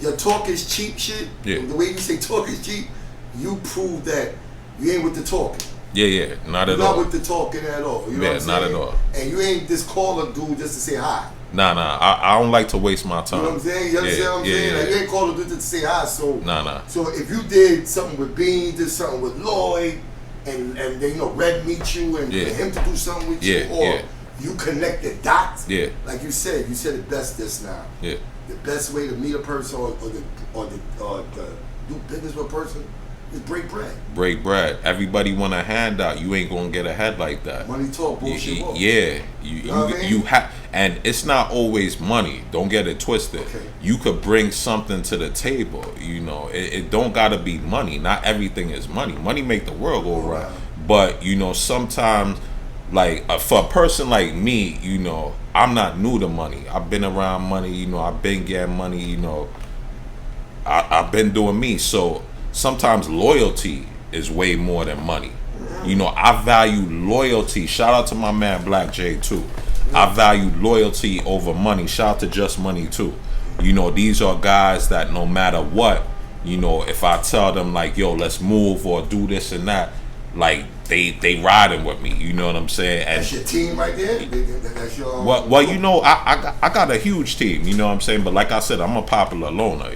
your talk is cheap shit.
Yeah.
The way you say talk is cheap, you prove that you ain't with the talking.
Yeah, not at all.
Not with the talking at all. You know what I'm
not
saying?
at all.
And you ain't this caller dude just to say hi.
Nah. I don't like to waste my time.
You know what I'm saying? You understand what I'm saying? Like, you ain't calling dude to say hi. So
Nah.
So if you did something with Bean, did something with Lloyd, and then Red meet you and him to do something with you, or you connect the dots.
Yeah.
Like you said it best this now.
Yeah.
The best way to meet a person or do business with a person is break bread.
Break bread. Everybody want a handout. You ain't gonna get ahead like that.
Money talk, bullshit walk.
Yeah. You have, and it's not always money. Don't get it twisted.
Okay.
You could bring something to the table. It don't gotta be money. Not everything is money. Money make the world go round. But sometimes, like for a person like me, I'm not new to money. I've been around money. I've been getting money. I've been doing me. So sometimes loyalty is way more than money. I value loyalty. Shout out to my man Black J too. I value loyalty over money. Shout out to Just Money too. These are guys that no matter what, if I tell them like, yo, let's move or do this and that, like they riding with me. You know what I'm saying? And
that's your team right there. That's your
I got a huge team. You know what I'm saying? But like I said, I'm a popular loner.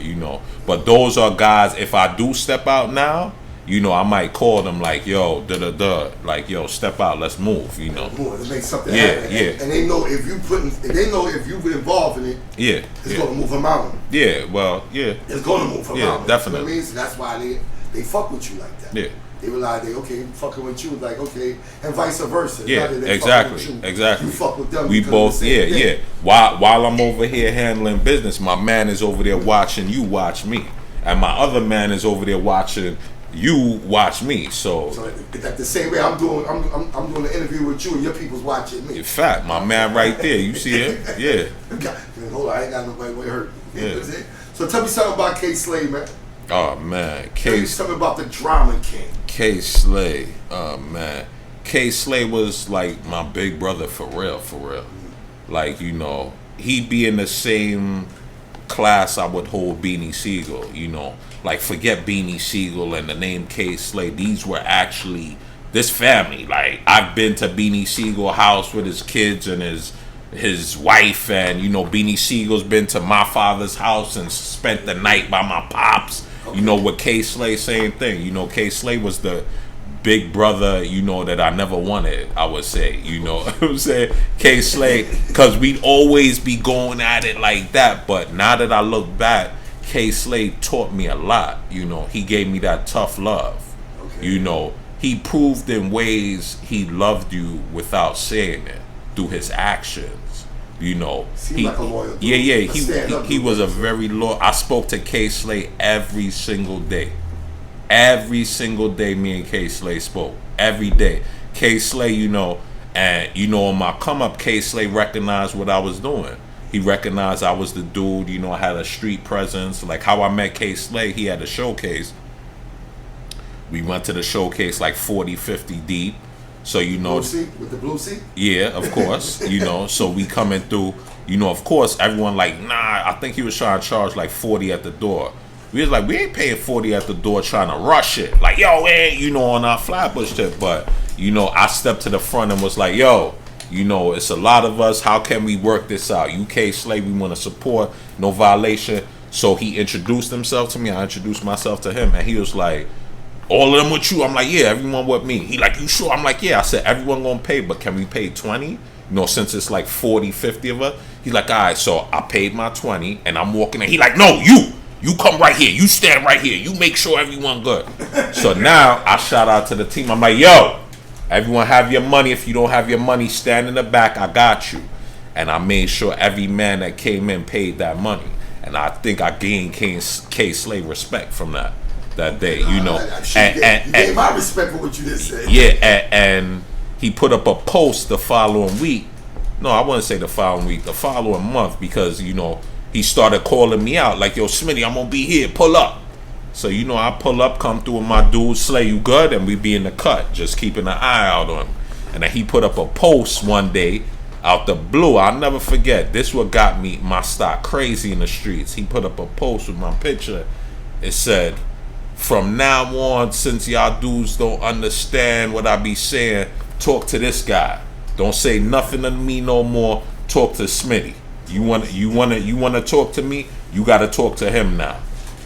But those are guys. If I do step out now, I might call them like, yo, like, yo, step out, let's move.
Move, to make something happen. And they know if you involved in it, it's gonna move a mountain.
Yeah, well, yeah,
it's gonna move a mountain.
Yeah, definitely.
You know what I mean? So that's why they fuck with you like that.
Yeah.
They realize fucking with you, like, okay, and vice versa.
Yeah, exactly.
You fuck with them.
We both, yeah. While I'm over here handling business, my man is over there watching you watch me, and my other man is over there watching you watch me. So
at the same way I'm doing an interview with you, and your people's watching me.
In fact, my man right there, you see it? Yeah.
Hold on, I ain't got nobody way hurt. So tell me something about K Slade, man.
Oh man,
Tell me something about the drama king.
K Slade, oh man, K Slay was like my big brother for real, for real. Like, you know, he'd be in the same class I would hold Beanie Sigel, you know. Like, forget Beanie Sigel and the name K Slay. These were actually this family. Like, I've been to Beanie Sigel house with his kids and his wife, and you know, Beanie Siegel's been to my father's house and spent the night by my pops. You know, with K Slay, same thing. You know, K Slay was the big brother, you know, that I never wanted, I would say. You know what I'm saying? K Slay, because we'd always be going at it like that. But now that I look back, K Slay taught me a lot. You know, he gave me that tough love. You know, he proved in ways he loved you without saying it, through his actions. You know,
like a loyal dude.
He was a very loyal. I spoke to K Slay every single day. Every single day, me and K Slay spoke. Every day. K Slay, you know, and you know, on my come up, K Slay recognized what I was doing. He recognized I was the dude, you know, I had a street presence. Like how I met K Slay, he had a showcase. We went to the showcase like 40, 50 deep. So, you know,
blue seat, with the blue seat?
Yeah, of course. You know, so we coming through, you know, of course, everyone like, nah, I think he was trying to charge like 40 at the door. We was like, we ain't paying 40 at the door trying to rush it. Like, yo, ain't, you know, on our Flatbush tip. But, you know, I stepped to the front and was like, yo, you know, it's a lot of us. How can we work this out? UK Slave, we want to support, no violation. So he introduced himself to me. I introduced myself to him. And he was like, all of them with you? I'm like, yeah, everyone with me. He like, you sure? I'm like, yeah. I said, everyone gonna pay, but can we pay 20? You know, since it's like 40, 50 of us. He's like, all right, so I paid my 20 and I'm walking in. He like, no, you come right here. You stand right here. You make sure everyone good. So now I shout out to the team. I'm like, yo, everyone have your money. If you don't have your money, stand in the back. I got you. And I made sure every man that came in paid that money. And I think I gained K Slay respect from that day, you know.
And gave my respect for what you just said.
Yeah, and he put up a post the following week. No, I wouldn't say the following week, the following month, because, you know, he started calling me out like, yo, Smitty, I'm gonna be here, pull up. So, you know, I pull up, come through with my dude, Slay, you good? And we be in the cut, just keeping an eye out on him. And then he put up a post one day out the blue. I'll never forget. This what got me my stock crazy in the streets. He put up a post with my picture. It said, from now on, since y'all dudes don't understand what I be saying, talk to this guy. Don't say nothing to me no more. Talk to Smitty. You wanna talk to me? You gotta talk to him now.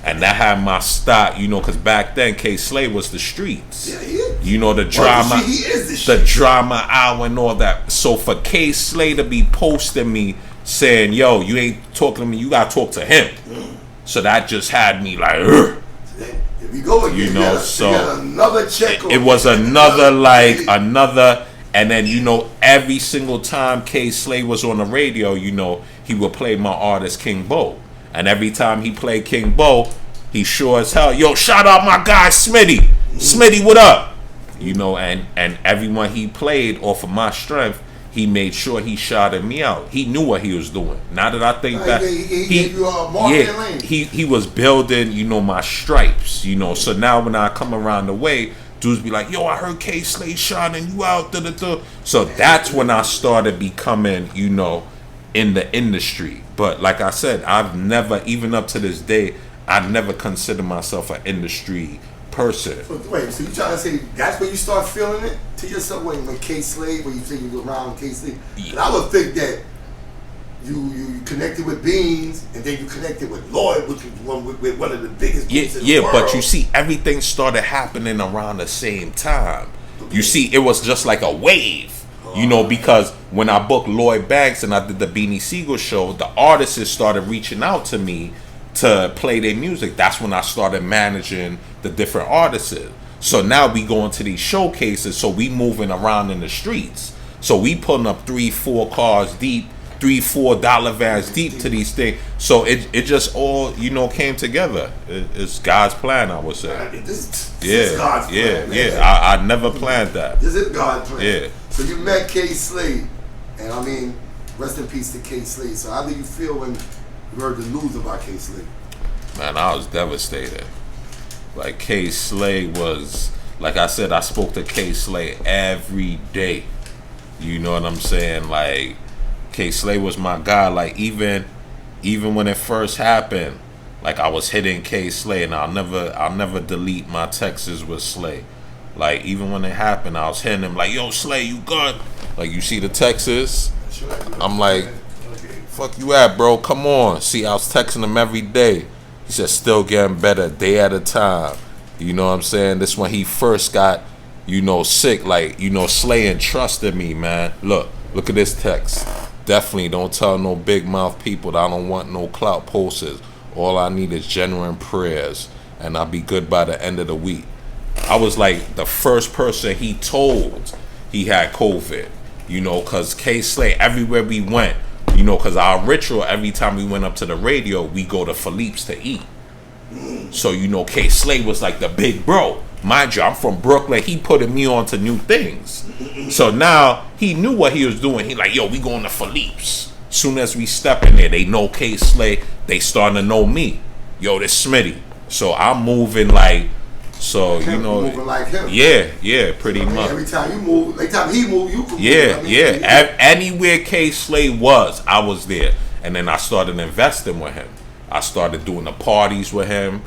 And that had my stock, you know, because back then K Slay was the streets.
Yeah, he is.
You know, the drama,
he is the
shit. Drama hour and all that. So for K Slay to be posting me saying, yo, you ain't talking to me, you gotta talk to him. So that just had me like, ugh.
We go again.
You know, so
another check.
It was another, and then, you know, every single time K Slay was on the radio, you know, he would play my artist King Bo, and every time he played King Bo, he sure as hell, yo, shout out my guy Smitty, Smitty, what up? You know, and everyone he played off of my strength, he made sure he shouted me out. He knew what he was doing. Now that I think back, he was building, you know, my stripes, you know. So now when I come around the way, dudes be like, yo, I heard K Slay shouting you out. So that's when I started becoming, you know, in the industry. But like I said, I've never, even up to this day, I've never considered myself an industry person.
Wait, so you trying to say that's when you start feeling it to yourself when K Slay, when you think you around K Slay? And I would think that you connected with Beans and then you connected with Lloyd, which was one of the biggest groups in the world.
But you see, everything started happening around the same time. You see, it was just like a wave, you know, because when I booked Lloyd Banks and I did the Beanie Sigel show, the artists started reaching out to me to play their music. That's when I started managing the different artists. So now we going to these showcases, so we moving around in the streets. So we putting up 3-4 cars deep, $3-4 vans deep to these things. So it just all, you know, came together. It's God's plan, I would say.
This is God's plan, man.
I never planned that.
This is God's plan.
Yeah.
So you met K Slay, and I mean, rest in peace to K Slay. So how did you feel when you heard the news about K Slay?
Man, I was devastated. Like, K Slay was Like I said, I spoke to K Slay every day. You know what I'm saying? Like, K Slay was my guy. Like, even when it first happened, like, I was hitting K Slay, and I'll never delete my texts with Slay. Like, even when it happened, I was hitting him like, yo, Slay, you good? Like, you see the texts? I'm like, fuck you at, bro? Come on. See, I was texting him every day. He said, still getting better, day at a time. You know what I'm saying? This when he first got, sick. Like, Slay entrusted me, man. Look at this text. Definitely don't tell no big mouth people that I don't want no clout posters. All I need is genuine prayers, and I'll be good by the end of the week. I was like the first person he told he had COVID, because K Slay, everywhere we went, because our ritual, every time we went up to the radio, we go to Philippe's to eat. So, K Slay was like the big bro. Mind you, I'm from Brooklyn. He putting me on to new things. So now he knew what he was doing. He like, yo, we going to Philippe's. Soon as we step in there, they know K Slay. They starting to know me. Yo, this Smitty. So I'm moving like, so
moving like him.
Yeah, pretty much.
Every time you move, every time he move, you can
move.
Yeah.
Anywhere K Slay was, I was there. And then I started investing with him. I started doing the parties with him.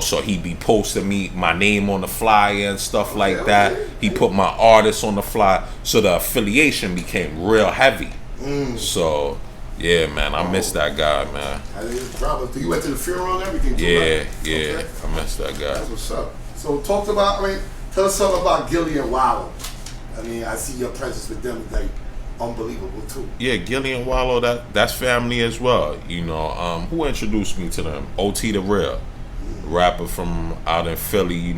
So he'd be posting my name on the flyer and stuff like that. He put my artists on the flyer. So the affiliation became real heavy. So, yeah, man, I miss that guy, man.
You went to the funeral and everything too,
right? Yeah,
okay.
I miss that guy.
That's what's up. So tell us something about Gillie and Wallow. I see your presence with them, like, unbelievable too.
Yeah, Gillie and Wallow, that's family as well. Who introduced me to them? OT the Real. Rapper from out in Philly,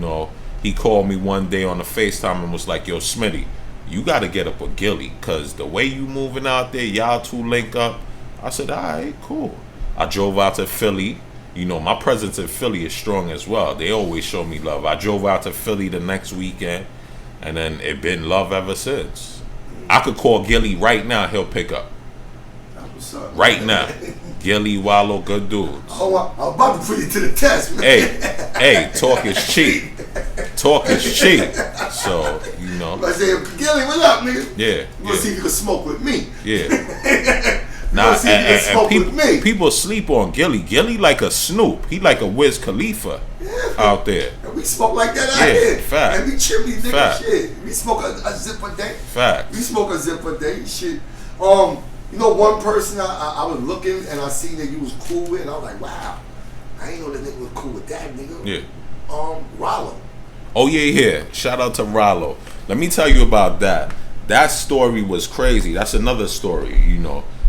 he called me one day on the FaceTime and was like, yo, Smitty, you got to get up with Gillie, because the way you moving out there, y'all two link up. I said, all right, cool. I drove out to Philly. My presence in Philly is strong as well. They always show me love. I drove out to Philly the next weekend, and then it been love ever since. I could call Gillie right now, he'll pick up.
What's up?
Right now. Gillie, Wallow, good dudes.
Oh, I'm about to put you to the test, man.
Hey, talk is cheap. Talk is cheap. So,
I say, Gillie, what up, nigga?
Yeah.
You want to see if you can smoke with me?
Yeah. And people sleep on Gillie. Gillie like a Snoop. He like a Wiz Khalifa out there.
And we smoke like that out here.
Fact.
And we chimney nigga shit. We smoke a zip a day.
Fact.
We smoke a zip a day shit. One person I was looking and I seen that you was cool with, and I was like, wow, I ain't know that nigga was cool with that nigga.
Yeah.
Rollo.
Oh yeah. Shout out to Rollo. Let me tell you about that. That story was crazy. That's another story.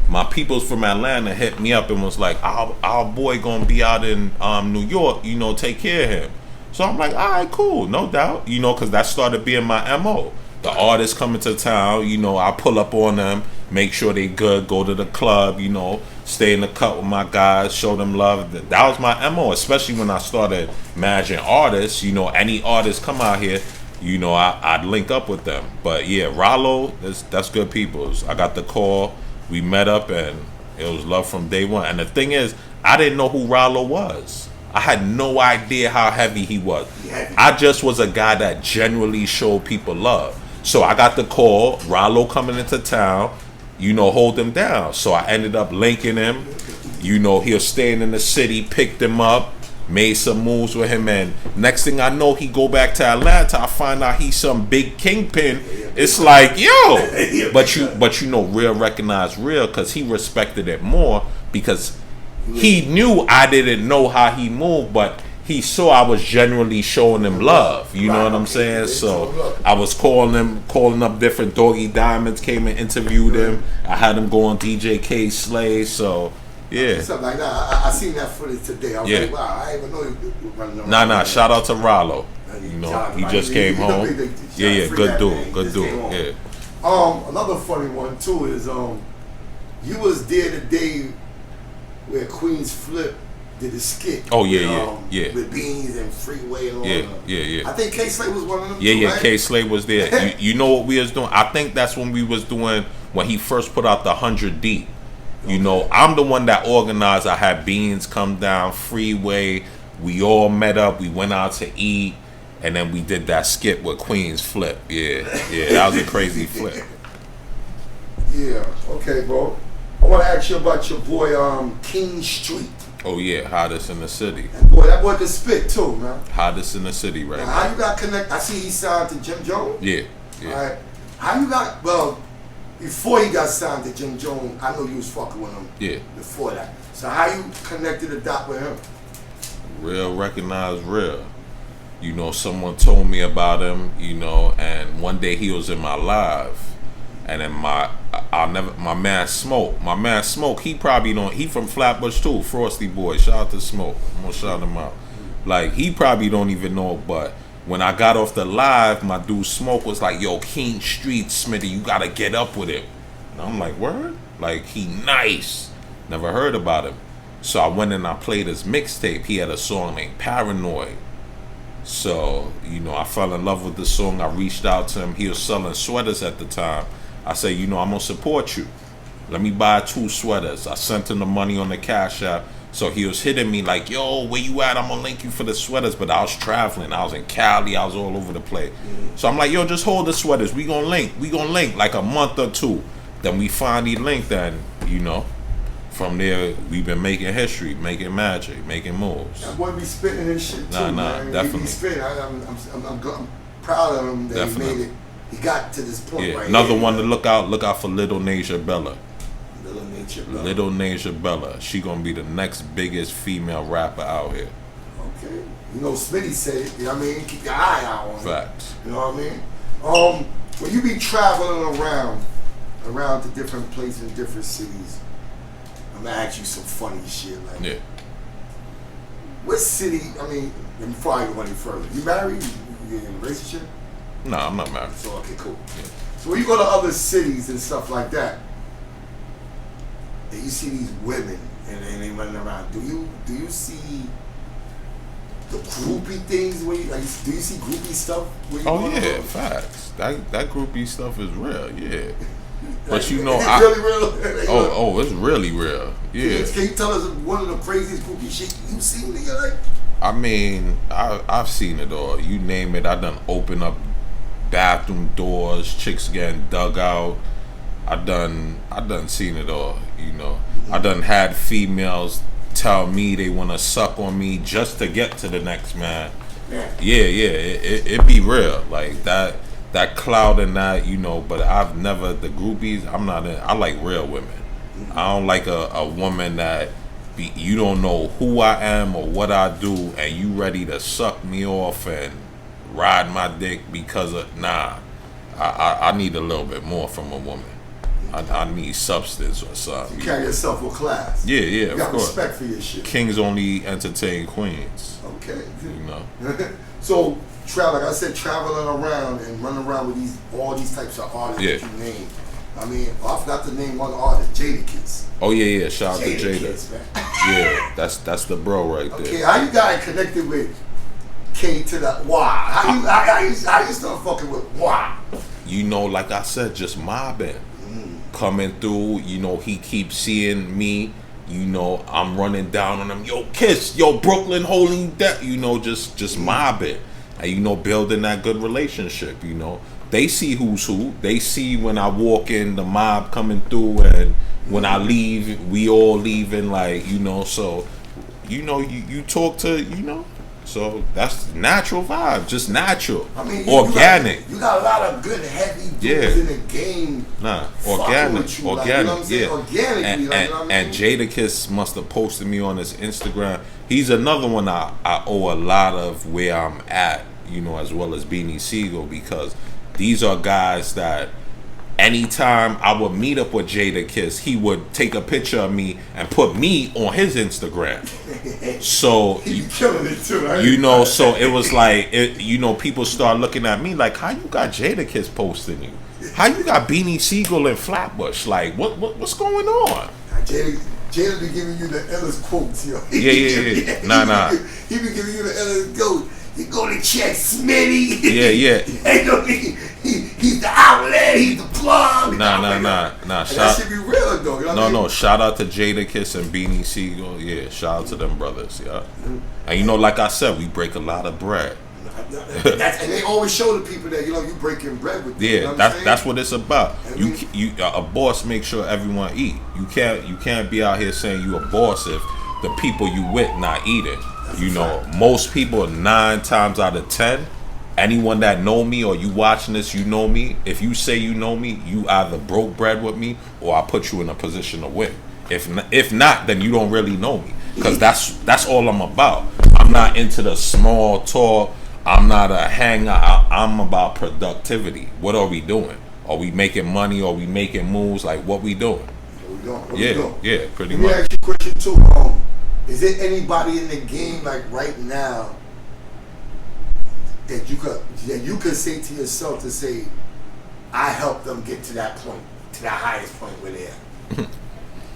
My peoples from Atlanta hit me up and was like, our boy gonna be out in New York. Take care of him. So I'm like, all right, cool, no doubt. Because that started being my MO. The artists coming to town, I pull up on them, make sure they good, go to the club, stay in the cut with my guys, show them love. That was my MO, especially when I started managing artists. Any artists come out here, I'd link up with them. But yeah, Rollo, that's good people. I got the call, we met up, and it was love from day one. And the thing is, I didn't know who Rollo was. I had no idea how heavy he was. I just was a guy that generally showed people love. So I got the call, Rollo coming into town, hold him down. So I ended up linking him. He was staying in the city, picked him up, made some moves with him, and next thing I know, he go back to Atlanta. I find out he's some big kingpin. It's like, yo, but real recognize real, because he respected it more, because he knew I didn't know how he moved, but he saw I was generally showing him love. You know what I'm saying? So I was calling up different Doggy Diamonds, came and interviewed him. I had him go on DJ K Slay. So yeah,
something like that. I seen that footage today. I was like, wow, I didn't even know you were running around.
Nah. Shout out to Rollo. He just came home. Yeah, good dude. Yeah.
Another funny one too is you was there the day where Queens Flip did a skit.
Oh yeah.
With Beans and Freeway and all that.
Yeah.
I think K Slay was one of them.
Yeah.
Right?
K Slay was there. you know what we was doing? I think that's when we was doing, when he first put out the 100 Deep. I'm the one that organized. I had Beans come down, Freeway. We all met up. We went out to eat. And then we did that skit with Queen's Flip. Yeah, that was a crazy flip.
Yeah, okay, bro. I want to ask you about your boy, King Street.
Oh yeah, hottest in the city.
That boy can spit too, man.
Hottest in the city right now.
How you got connect? I see he signed to Jim Jones.
Yeah.
All right. How you got? Well, before he got signed to Jim Jones, I know you was fucking with him.
Yeah.
Before that, so how you connected the dot with him?
Real recognized real. You know, someone told me about him. You know, and one day he was in my live, and then my man Smoke. He probably don't. He from Flatbush too. Frosty boy. Shout out to Smoke. I'm gonna shout him out. Like he probably don't even know, but when I got off the live, my dude Smoke was like, "Yo, King Street, Smitty, you gotta get up with him." And I'm like, "Word?" Like he nice. Never heard about him. So I went and I played his mixtape. He had a song named Paranoid. So, you know, I fell in love with the song. I reached out to him. He was selling sweaters at the time. I said, you know, I'm going to support you. Let me buy 2 sweaters. I sent him the money on the Cash App. So he was hitting me like, yo, where you at? I'm going to link you for the sweaters. But I was traveling. I was in Cali. I was all over the place. So I'm like, yo, just hold the sweaters. We going to link. We going to link like a month or 2. Then we finally linked, and, you know, from there, we've been making history, making magic, making moves.
That boy be spitting and shit too, man.
Definitely.
He be spitting. I'm proud of him that
Definitely.
he made it. He got to this point right
Another
here.
one to look out. Look out for Little Nasia Bella.
Little
Nasia Bella. She gonna be the next biggest female rapper out here.
Okay. You know, Smitty said it. You know what I mean? Keep your eye out on
Facts.
it. You know what I mean? When you be traveling around to different places, different cities, I'm gonna ask you some funny shit. Like,
Yeah.
what city? I mean, before I go any further, you married? You in a relationship?
No, I'm not married.
So okay, cool. Yeah. So when you go to other cities and stuff like that, and you see these women and they running around, do you see the groupie things? Where you, like, do you see groupie stuff? Where you
Yeah, facts. That groupie stuff is real. Yeah. But
like,
you know,
it's really real.
it's really real. Yeah.
Can you tell us one of the craziest groupie shit you seen, nigga? Like,
I mean, I've seen it all. You name it. I done open up bathroom doors, chicks getting dug out. I done seen it all. You know, I done had females tell me they want to suck on me just to get to the next man. Yeah. It be real like that cloud and that, you know. But I've never the groupies. I'm not in. I like real women. I don't like a woman that you don't know who I am or what I do, and you ready to suck me off and ride my dick because of I need a little bit more from a woman. I need substance or something.
You carry yourself with class.
Yeah,
you
of
got
course.
respect for your shit.
Kings only entertain queens.
Okay.
You know.
So, like I said, traveling around and running around with all these types of artists that you name. I mean, I forgot to name one artist, Jadakiss.
Oh yeah. Shout out to
Jada.
Man. Yeah, that's the bro right there.
Okay, how you got connected with K to the Y? How you start fucking with Y?
You know, like I said, just mobbing. Coming through, you know, he keeps seeing me, you know, I'm running down on him, yo, Kiss, yo, Brooklyn holding that, you know, just mobbing. And, you know, building that good relationship, you know. They see who's who. They see when I walk in, the mob coming through, and when I leave, we all leaving, like, you know, so, you know, you talk to, you know, so that's natural vibe, just natural.
I mean,
organic.
You got a lot of good heavy dudes in the game.
Organic.
You know what I'm saying? Organically,
and,
you know what I mean?
And Jadakiss must have posted me on his Instagram. He's another one I owe a lot of where I'm at, you know, as well as Beanie Sigel, because these are guys that anytime I would meet up with Jadakiss, he would take a picture of me and put me on his Instagram. So
he be killing it too, right?
You know, so it was like, you know, people start looking at me like, how you got Jadakiss posting you? How you got Beanie Sigel and Flatbush? Like, what's going on?
Jada be giving you the illest quotes, yo.
Yeah. Nah.
He be giving you the illest quotes. You go to check Smitty.
Yeah.
He's the outlet. He's the plug.
Nah.
That should be real, though. You know
No. Shout out to Jadakiss and Beanie Sigel. Yeah, shout out to them brothers. Yeah. And you know, like I said, we break a lot of bread.
And they always show the people that, you know, you breaking bread with them.
Yeah,
you know
that's what it's about.
And
A boss makes sure everyone eat. You can't be out here saying you a boss if the people you with not eating. You know, most people 9 times out of 10, anyone that know me or you watching this, you know me. If you say you know me, you either broke bread with me or I put you in a position to win. If not, then you don't really know me, because that's all I'm about. I'm not into the small talk. I'm not a hanger. I'm about productivity. What are we doing? Are we making money? Are we making moves? Like, what we doing?
What we doing?
Yeah, pretty
Let
much.
me ask you a question too. Is there anybody in the game like right now that you could say to yourself to say, I helped them get to that point, to that highest point where they are?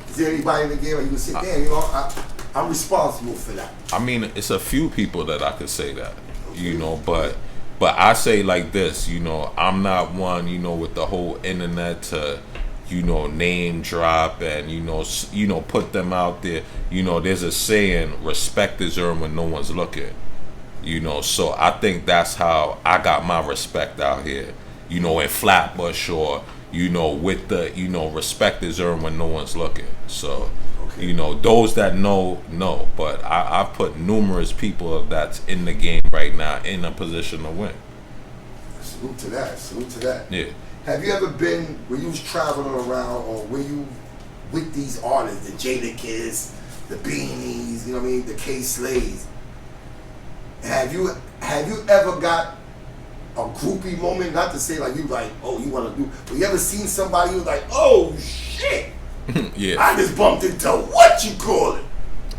Is there anybody in the game where you would say, damn, you know, I'm responsible for that?
I mean, it's a few people that I could say that, you know, but I say like this, you know, I'm not one, you know, with the whole internet to, you know, name drop and, you know, put them out there. You know, there's a saying, respect is earned when no one's looking. You know, so I think that's how I got my respect out here, you know, in Flatbush, or, you know, with the, you know, respect is earned when no one's looking. So, you know, those that know, but I put numerous people that's in the game right now in a position to win.
Salute to that.
Yeah.
Have you ever been, when you was traveling around, or when you with these artists, the Jadakiss, the Beanies, you know what I mean, the K-Slays, have you ever got a groupie moment? Not to say like you like, oh, you want to do, but you ever seen somebody who's like, oh shit,
Yeah.
I just bumped into what you call it?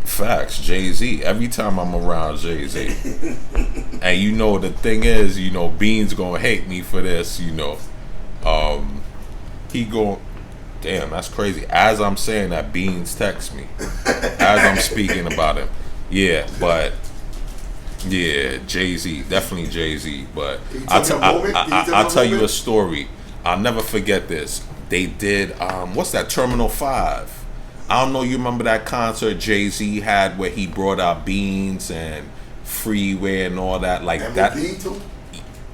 Facts, Jay-Z. Every time I'm around Jay-Z. And you know, the thing is, you know, Beans gonna hate me for this, you know. He going, damn, that's crazy. As I'm saying that, Beans text me. As I'm speaking about him. Yeah, but yeah, Jay-Z, definitely Jay-Z. But I'll tell you a story. I'll never forget this. They did, what's that, Terminal 5. I don't know, you remember that concert Jay-Z had where he brought out Beans and Freeway and all that? Like
MOP
that.
too?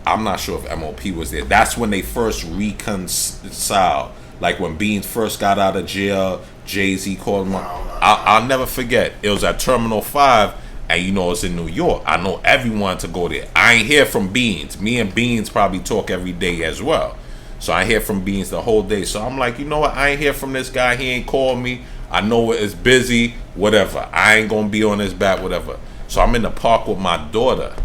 I'm not sure if MOP was there. That's when they first reconciled. Like when Beans first got out of jail, Jay-Z called him up. I'll never forget. It was at Terminal 5, and you know it's in New York. I know everyone to go there. I ain't hear from Beans. Me and Beans probably talk every day as well. So I hear from Beans the whole day. So I'm like, you know what? I ain't hear from this guy. He ain't called me. I know it's busy, whatever. I ain't gonna be on his back, whatever. So I'm in the park with my daughter.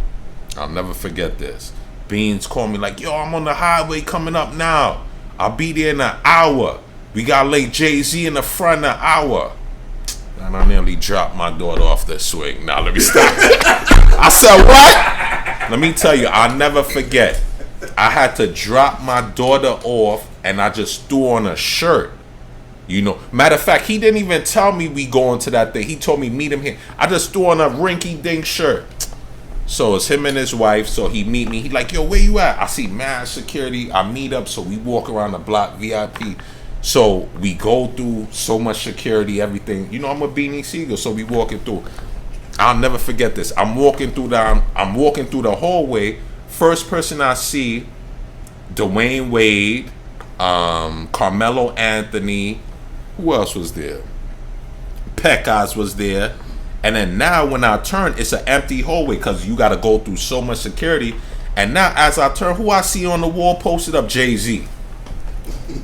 I'll never forget this. Beans called me like, yo, I'm on the highway coming up now. I'll be there in an hour. We got late Jay-Z in the front in an hour. And I nearly dropped my daughter off the swing. Now let me stop. I said, what? Let me tell you, I'll never forget. I had to drop my daughter off, and I just threw on a shirt. You know, matter of fact, he didn't even tell me we going to that thing. He told me meet him here. I just threw on a rinky-dink shirt. So it's him and his wife. So he meet me. He like, yo, where you at? I see mad security. I meet up. So we walk around the block, VIP. So we go through so much security, everything. You know, I'm a Beanie Sigel, so we walking through. I'll never forget this. I'm walking through the hallway. First person I see, Dwayne Wade, Carmelo Anthony. Who else was there? Pekkas was there. And then now when I turn, it's an empty hallway because you got to go through so much security. And now as I turn, who I see on the wall posted up? Jay-Z.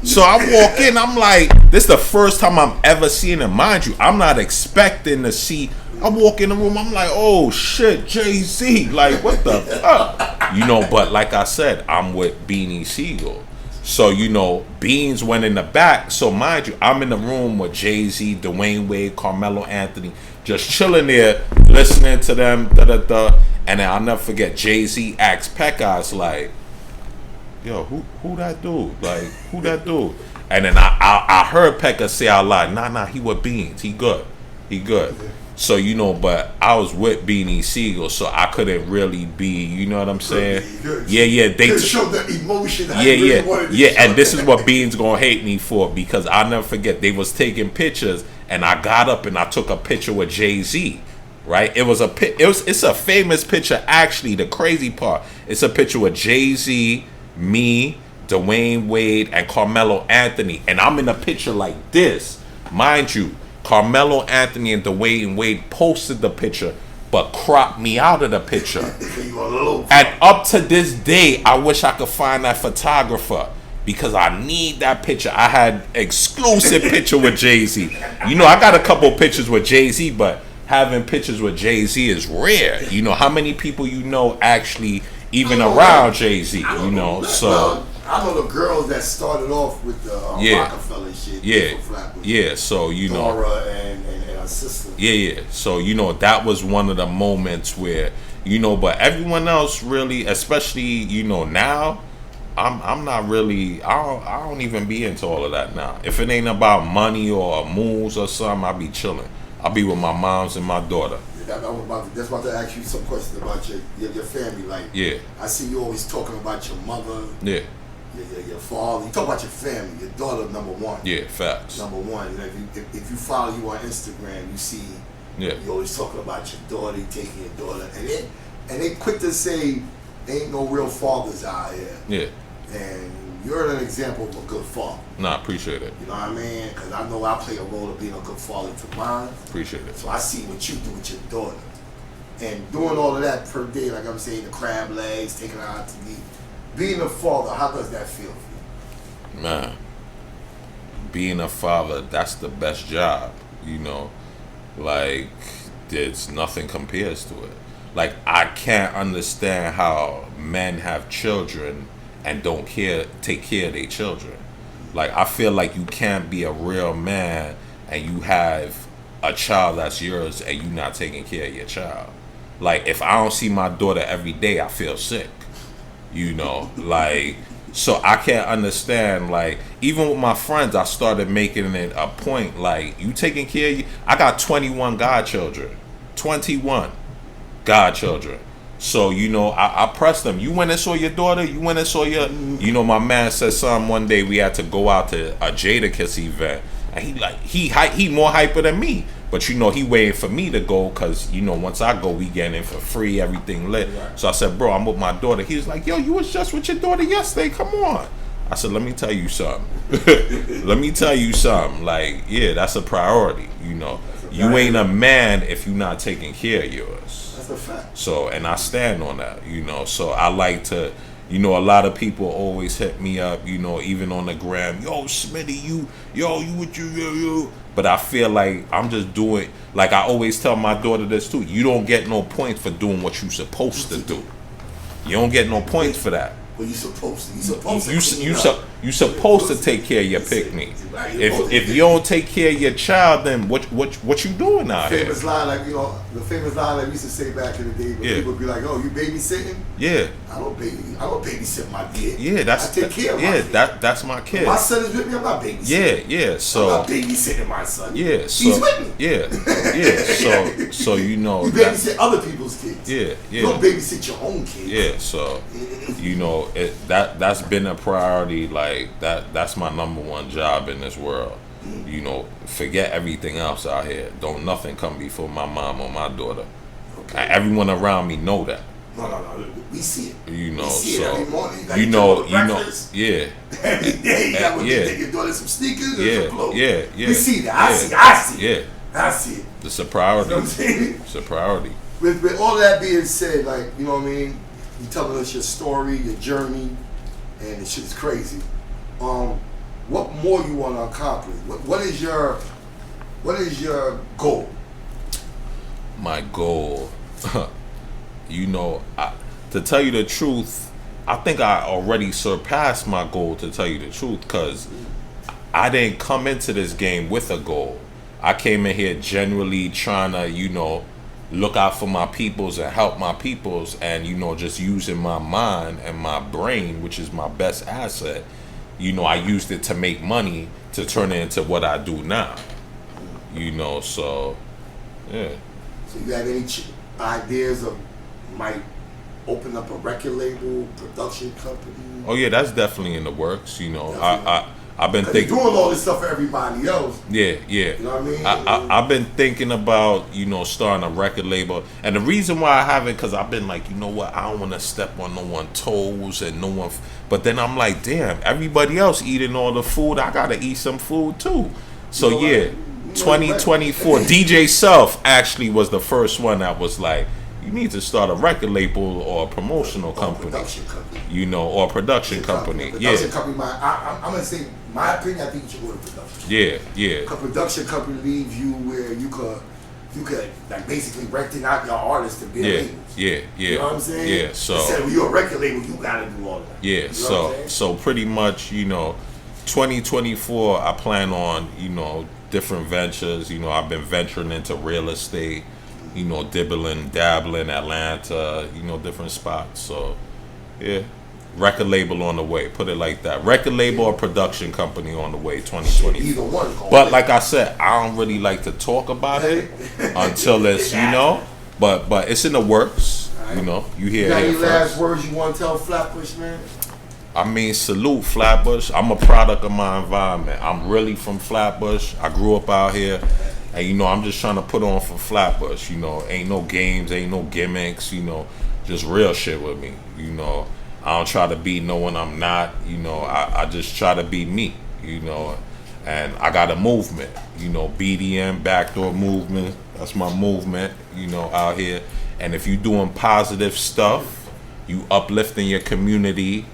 So I walk in, I'm like, this is the first time I'm ever seeing him. Mind you, I'm not expecting to see. I walk in the room, I'm like, oh shit, Jay-Z. Like, what the fuck? You know, but like I said, I'm with Beanie Sigel. So, you know, Beans went in the back. So, mind you, I'm in the room with Jay-Z, Dwayne Wade, Carmelo Anthony, just chilling there, listening to them, da-da-da. And then I'll never forget, Jay-Z asked Pekkas, like, yo, who that dude? Like, who that dude? And then I heard Pekkas say out loud, nah, he with Beans. He good. So, you know, but I was with Beanie Sigel, so I couldn't really be, you know what I'm saying? Yeah. They
showed the emotion.
Yeah. And this is what Beans gonna hate me for, because I'll never forget, they was taking pictures, and I got up and I took a picture with Jay-Z, right? It's a famous picture. Actually, the crazy part, it's a picture with Jay-Z, me, Dwayne Wade, and Carmelo Anthony, and I'm in a picture like this, mind you. Carmelo Anthony and Dwayne Wade posted the picture, but cropped me out of the picture. And up to this day, I wish I could find that photographer because I need that picture. I had exclusive picture with Jay-Z. You know, I got a couple pictures with Jay-Z, but having pictures with Jay-Z is rare. You know, how many people you know actually even around Jay-Z, you know, so.
Well, I know the girls that started off with the Rockefeller shit.
Yeah, so, you know.
Dora and her sister.
Yeah. So, you know, that was one of the moments where, you know, but everyone else really, especially, you know, now, I'm not really, I don't even be into all of that now. If it ain't about money or moves or something, I be chilling. I'll be with my moms and my daughter.
I was about to ask you some questions about your family. Like, I see you always talking about your mother.
Yeah.
Your father. You talk about your family. Your daughter, number one.
Yeah, facts.
Number one. And if you follow you on Instagram, you see you always talking about your daughter, taking your daughter, and they quick to say ain't no real fathers out here.
Yeah.
And you're an example of a good father.
Nah, appreciate it.
You know what I mean? Because I know I play a role of being a good father to mine.
Appreciate it.
So I see what you do with your daughter. And doing all of that per day, like I'm saying, the crab legs, taking her out to eat. Being a father, how does that feel for you?
Man, being a father, that's the best job, you know. Like, there's nothing compares to it. Like, I can't understand how men have children and don't take care of their children. Like, I feel like you can't be a real man and you have a child that's yours and you not taking care of your child. Like, if I don't see my daughter every day, I feel sick. You know, like, so I can't understand, like, even with my friends, I started making it a point, like, you taking care of you. I got 21 godchildren. 21 godchildren. So, you know, I pressed them. You went and saw your daughter? You went and saw your... You know, my man said something one day, we had to go out to a Jadakiss event. And he more hyper than me. But, you know, he waiting for me to go because, you know, once I go, we get in for free, everything lit. Right. So I said, bro, I'm with my daughter. He was like, yo, you was just with your daughter yesterday. Come on. I said, let me tell you something. Let me tell you something. Like, yeah, that's a priority, you know. You ain't a man if you're not taking care of yours.
That's a fact.
So, and I stand on that, you know. So I like to... You know, a lot of people always hit me up, you know, even on the gram. Yo, Smitty, you. But I feel like I'm just doing, like I always tell my daughter this too. You don't get no points for doing what you supposed to do. You don't get no points for that.
Well, you supposed to.
You supposed to take care of your picnic. If you don't take care of your child, then what you doing out here?
Famous line, like, you know, the famous line that we used to say back in the day, when people would be like, "Oh, you babysitting?"
Yeah.
I don't babysit my kid.
Yeah,
I take care of my kid.
That's my kid.
My son is with me. I'm not babysitting.
Yeah. So
I'm not babysitting my son.
Yeah, so
he's with me.
Yeah. So you know,
you babysit other people's kids.
Yeah.
You don't babysit your own kids.
Yeah. So you know, that's been a priority. Like that's my number one job in this world. You know, forget everything else out here. Don't nothing come before my mom or my daughter. Okay. And everyone around me know that.
No. We see it.
You know,
we see
so
it every morning.
you know,
yeah. Every day you got to take your daughter some sneakers and some clothes.
Yeah.
We see that. I see it.
Yeah.
I see it.
It's a priority.
You know what I'm saying?
It's a priority.
With all that being said, like, you know what I mean? You telling us your story, your journey, and the shit is crazy. What more you want to accomplish? What is your goal?
My goal, you know, to tell you the truth, I think I already surpassed my goal, to tell you the truth, because I didn't come into this game with a goal. I came in here generally trying to, you know, look out for my peoples and help my peoples, and, you know, just using my mind and my brain, which is my best asset. You know, I used it to make money to turn it into what I do now. You know, so, yeah.
So you have any ideas of might open up a record label, production company?
Oh yeah, that's definitely in the works. You know, I've been thinking
doing all this stuff for everybody else.
Yeah.
You know what I mean?
I've been thinking about, starting a record label. And the reason why I haven't, because I've been like, you know what, I don't want to step on no one's toes and no one. But then I'm like, damn, everybody else eating all the food. I got to eat some food too. So, 2024. DJ Self actually was the first one that was like, you need to start a record label or a promotional company.
Production company.
Or a production company.
Production company, I'm going to say, my opinion, I think you should go to production.
Yeah.
A production company leaves you where you could like basically renting out your artists to be labels.
Yeah.
You know what I'm saying?
Yeah. So
instead of you're a record label, you gotta do all that.
Yeah.
You know
So pretty much, 2024, I plan on, different ventures. I've been venturing into real estate, dabbling, Atlanta, different spots. So, yeah. Record label on the way. Put it like that. Record label or production company on the way. 2020.
Either one.
But like I said, I don't really like to talk about it until it's but it's in the works. Right. You hear.
You got any
first.
last words you want to tell Flatbush, man?
I mean, salute Flatbush. I'm a product of my environment. I'm really from Flatbush. I grew up out here. And I'm just trying to put on for Flatbush. Ain't no games, ain't no gimmicks, just real shit with me. I don't try to be no one I'm not, I just try to be me, and I got a movement, BDM, backdoor movement, that's my movement, out here. And if you doing positive stuff, you uplifting your community,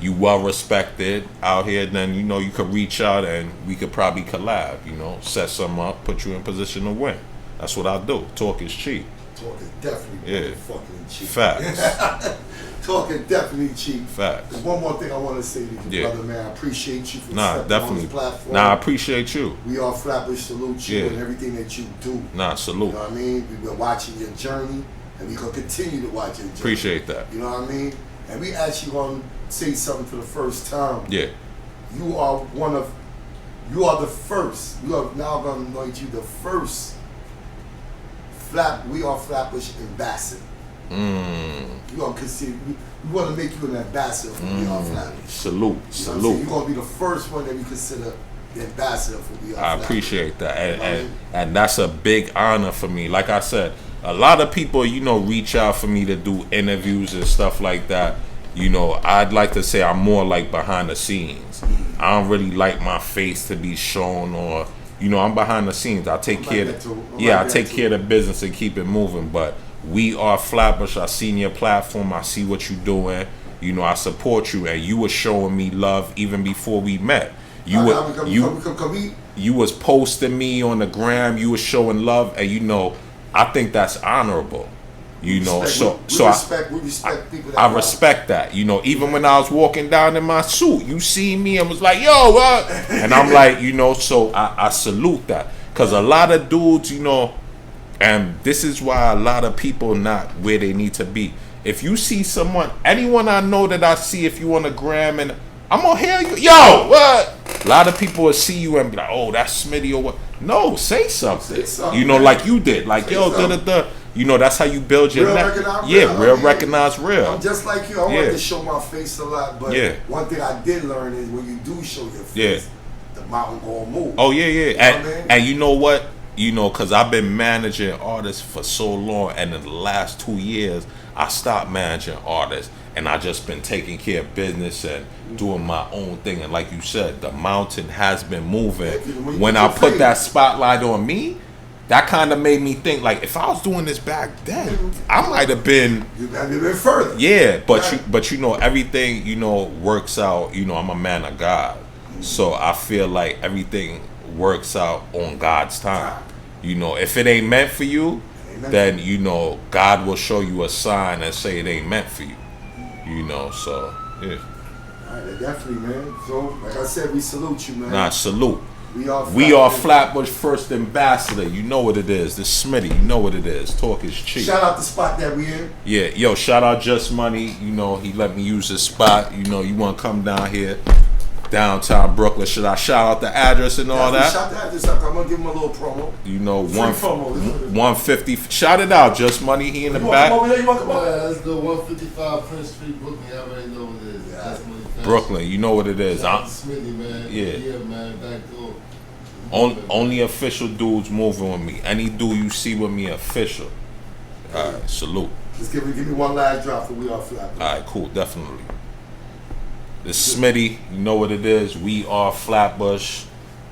you well respected out here, then you could reach out and we could probably collab, set something up, put you in position to win. That's what I do. Talk is cheap.
Talk is definitely fucking cheap.
Facts.
Talking definitely cheap.
Facts.
There's one more thing I want to say to you, brother, man. I appreciate you for stepping on this platform.
I appreciate you.
We are Flatbush, salute you and everything that you do.
Salute.
You know what I mean? We've been watching your journey, and we're going to continue to watch your journey.
Appreciate that.
You know what I mean? And we actually going to say something for the first time.
Yeah.
You are the first. We are now going to anoint you the first We Are Flatbush ambassador. You gonna consider? We want to make you an ambassador for We Are Flatbush.
Salute.
You're gonna be the first one that we consider the ambassador for We Are Flatbush.
I appreciate that, and that's a big honor for me. Like I said, a lot of people, reach out for me to do interviews and stuff like that. I'd like to say I'm more like behind the scenes. I don't really like my face to be shown, or I'm behind the scenes. I take care of the business and keep it moving, but. We Are Flatbush. I seen your platform. I see what you're doing. I support you, and you were showing me love even before we met. You was posting me on the gram. You was showing love, and I think that's honorable. We respect people. I respect that. Even when I was walking down in my suit, you see me and was like, "Yo, what?" And I'm like, so I salute that, because a lot of dudes, and this is why a lot of people not where they need to be. If you see anyone I know that I see, if you on the gram, and I'm gonna hear you, yo, what? A lot of people will see you and be like, oh, that's Smitty or what? No, say something. Like you did. Like, yo, da. That's how you build your real recognize real.
I'm just like you. I want to show my face a lot, but one thing I did learn is when you do show your face, the mountain gonna move.
Oh yeah. And you know what? Because I've been managing artists for so long, and in the last 2 years, I stopped managing artists, and I just been taking care of business and doing my own thing. And like you said, the mountain has been moving. When I put that spotlight on me, that kind of made me think, like, if I was doing this back then, I might have been.
You got to be further.
Yeah, but everything works out. I'm a man of God, so I feel like everything works out on God's time. If it ain't meant for you, then God will show you a sign and say it ain't meant for you. So yeah.
Alright, definitely, man. So like I said, we salute you, man.
Salute. We are Flatbush first ambassador. You know what it is. This Smitty. You know what it is. Talk is cheap.
Shout out the spot that we in.
Yeah, yo, shout out Just Money. He let me use his spot. You want to come down here. Downtown Brooklyn. Should I shout out the address and all that?
Shout the address out. I'm gonna give him a little promo.
150. Shout it out. Just Money. He in the back.
Come over there. You want to come over?
Let's go 155 Prince Street, Brooklyn. You already know what it is.
Brooklyn. You know what it is.
Smitty, man.
Yeah.
Man. Back door.
Only official dudes moving with me. Any dude you see with me official. All right, salute.
Just give me one last drop for We Are Flatbush.
All right, cool, definitely. This Smitty, you know what it is. We are Flatbush.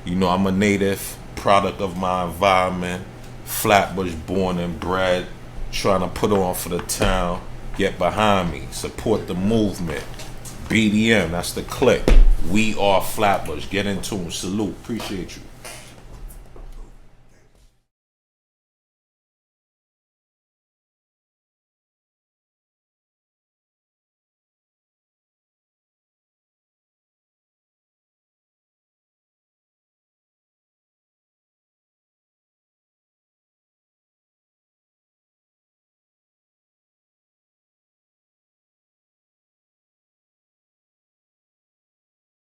You know I'm a native, product of my environment. Flatbush, born and bred. Trying to put on for the town. Get behind me. Support the movement. BDM, that's the click. We are Flatbush. Get in tune. Salute. Appreciate you.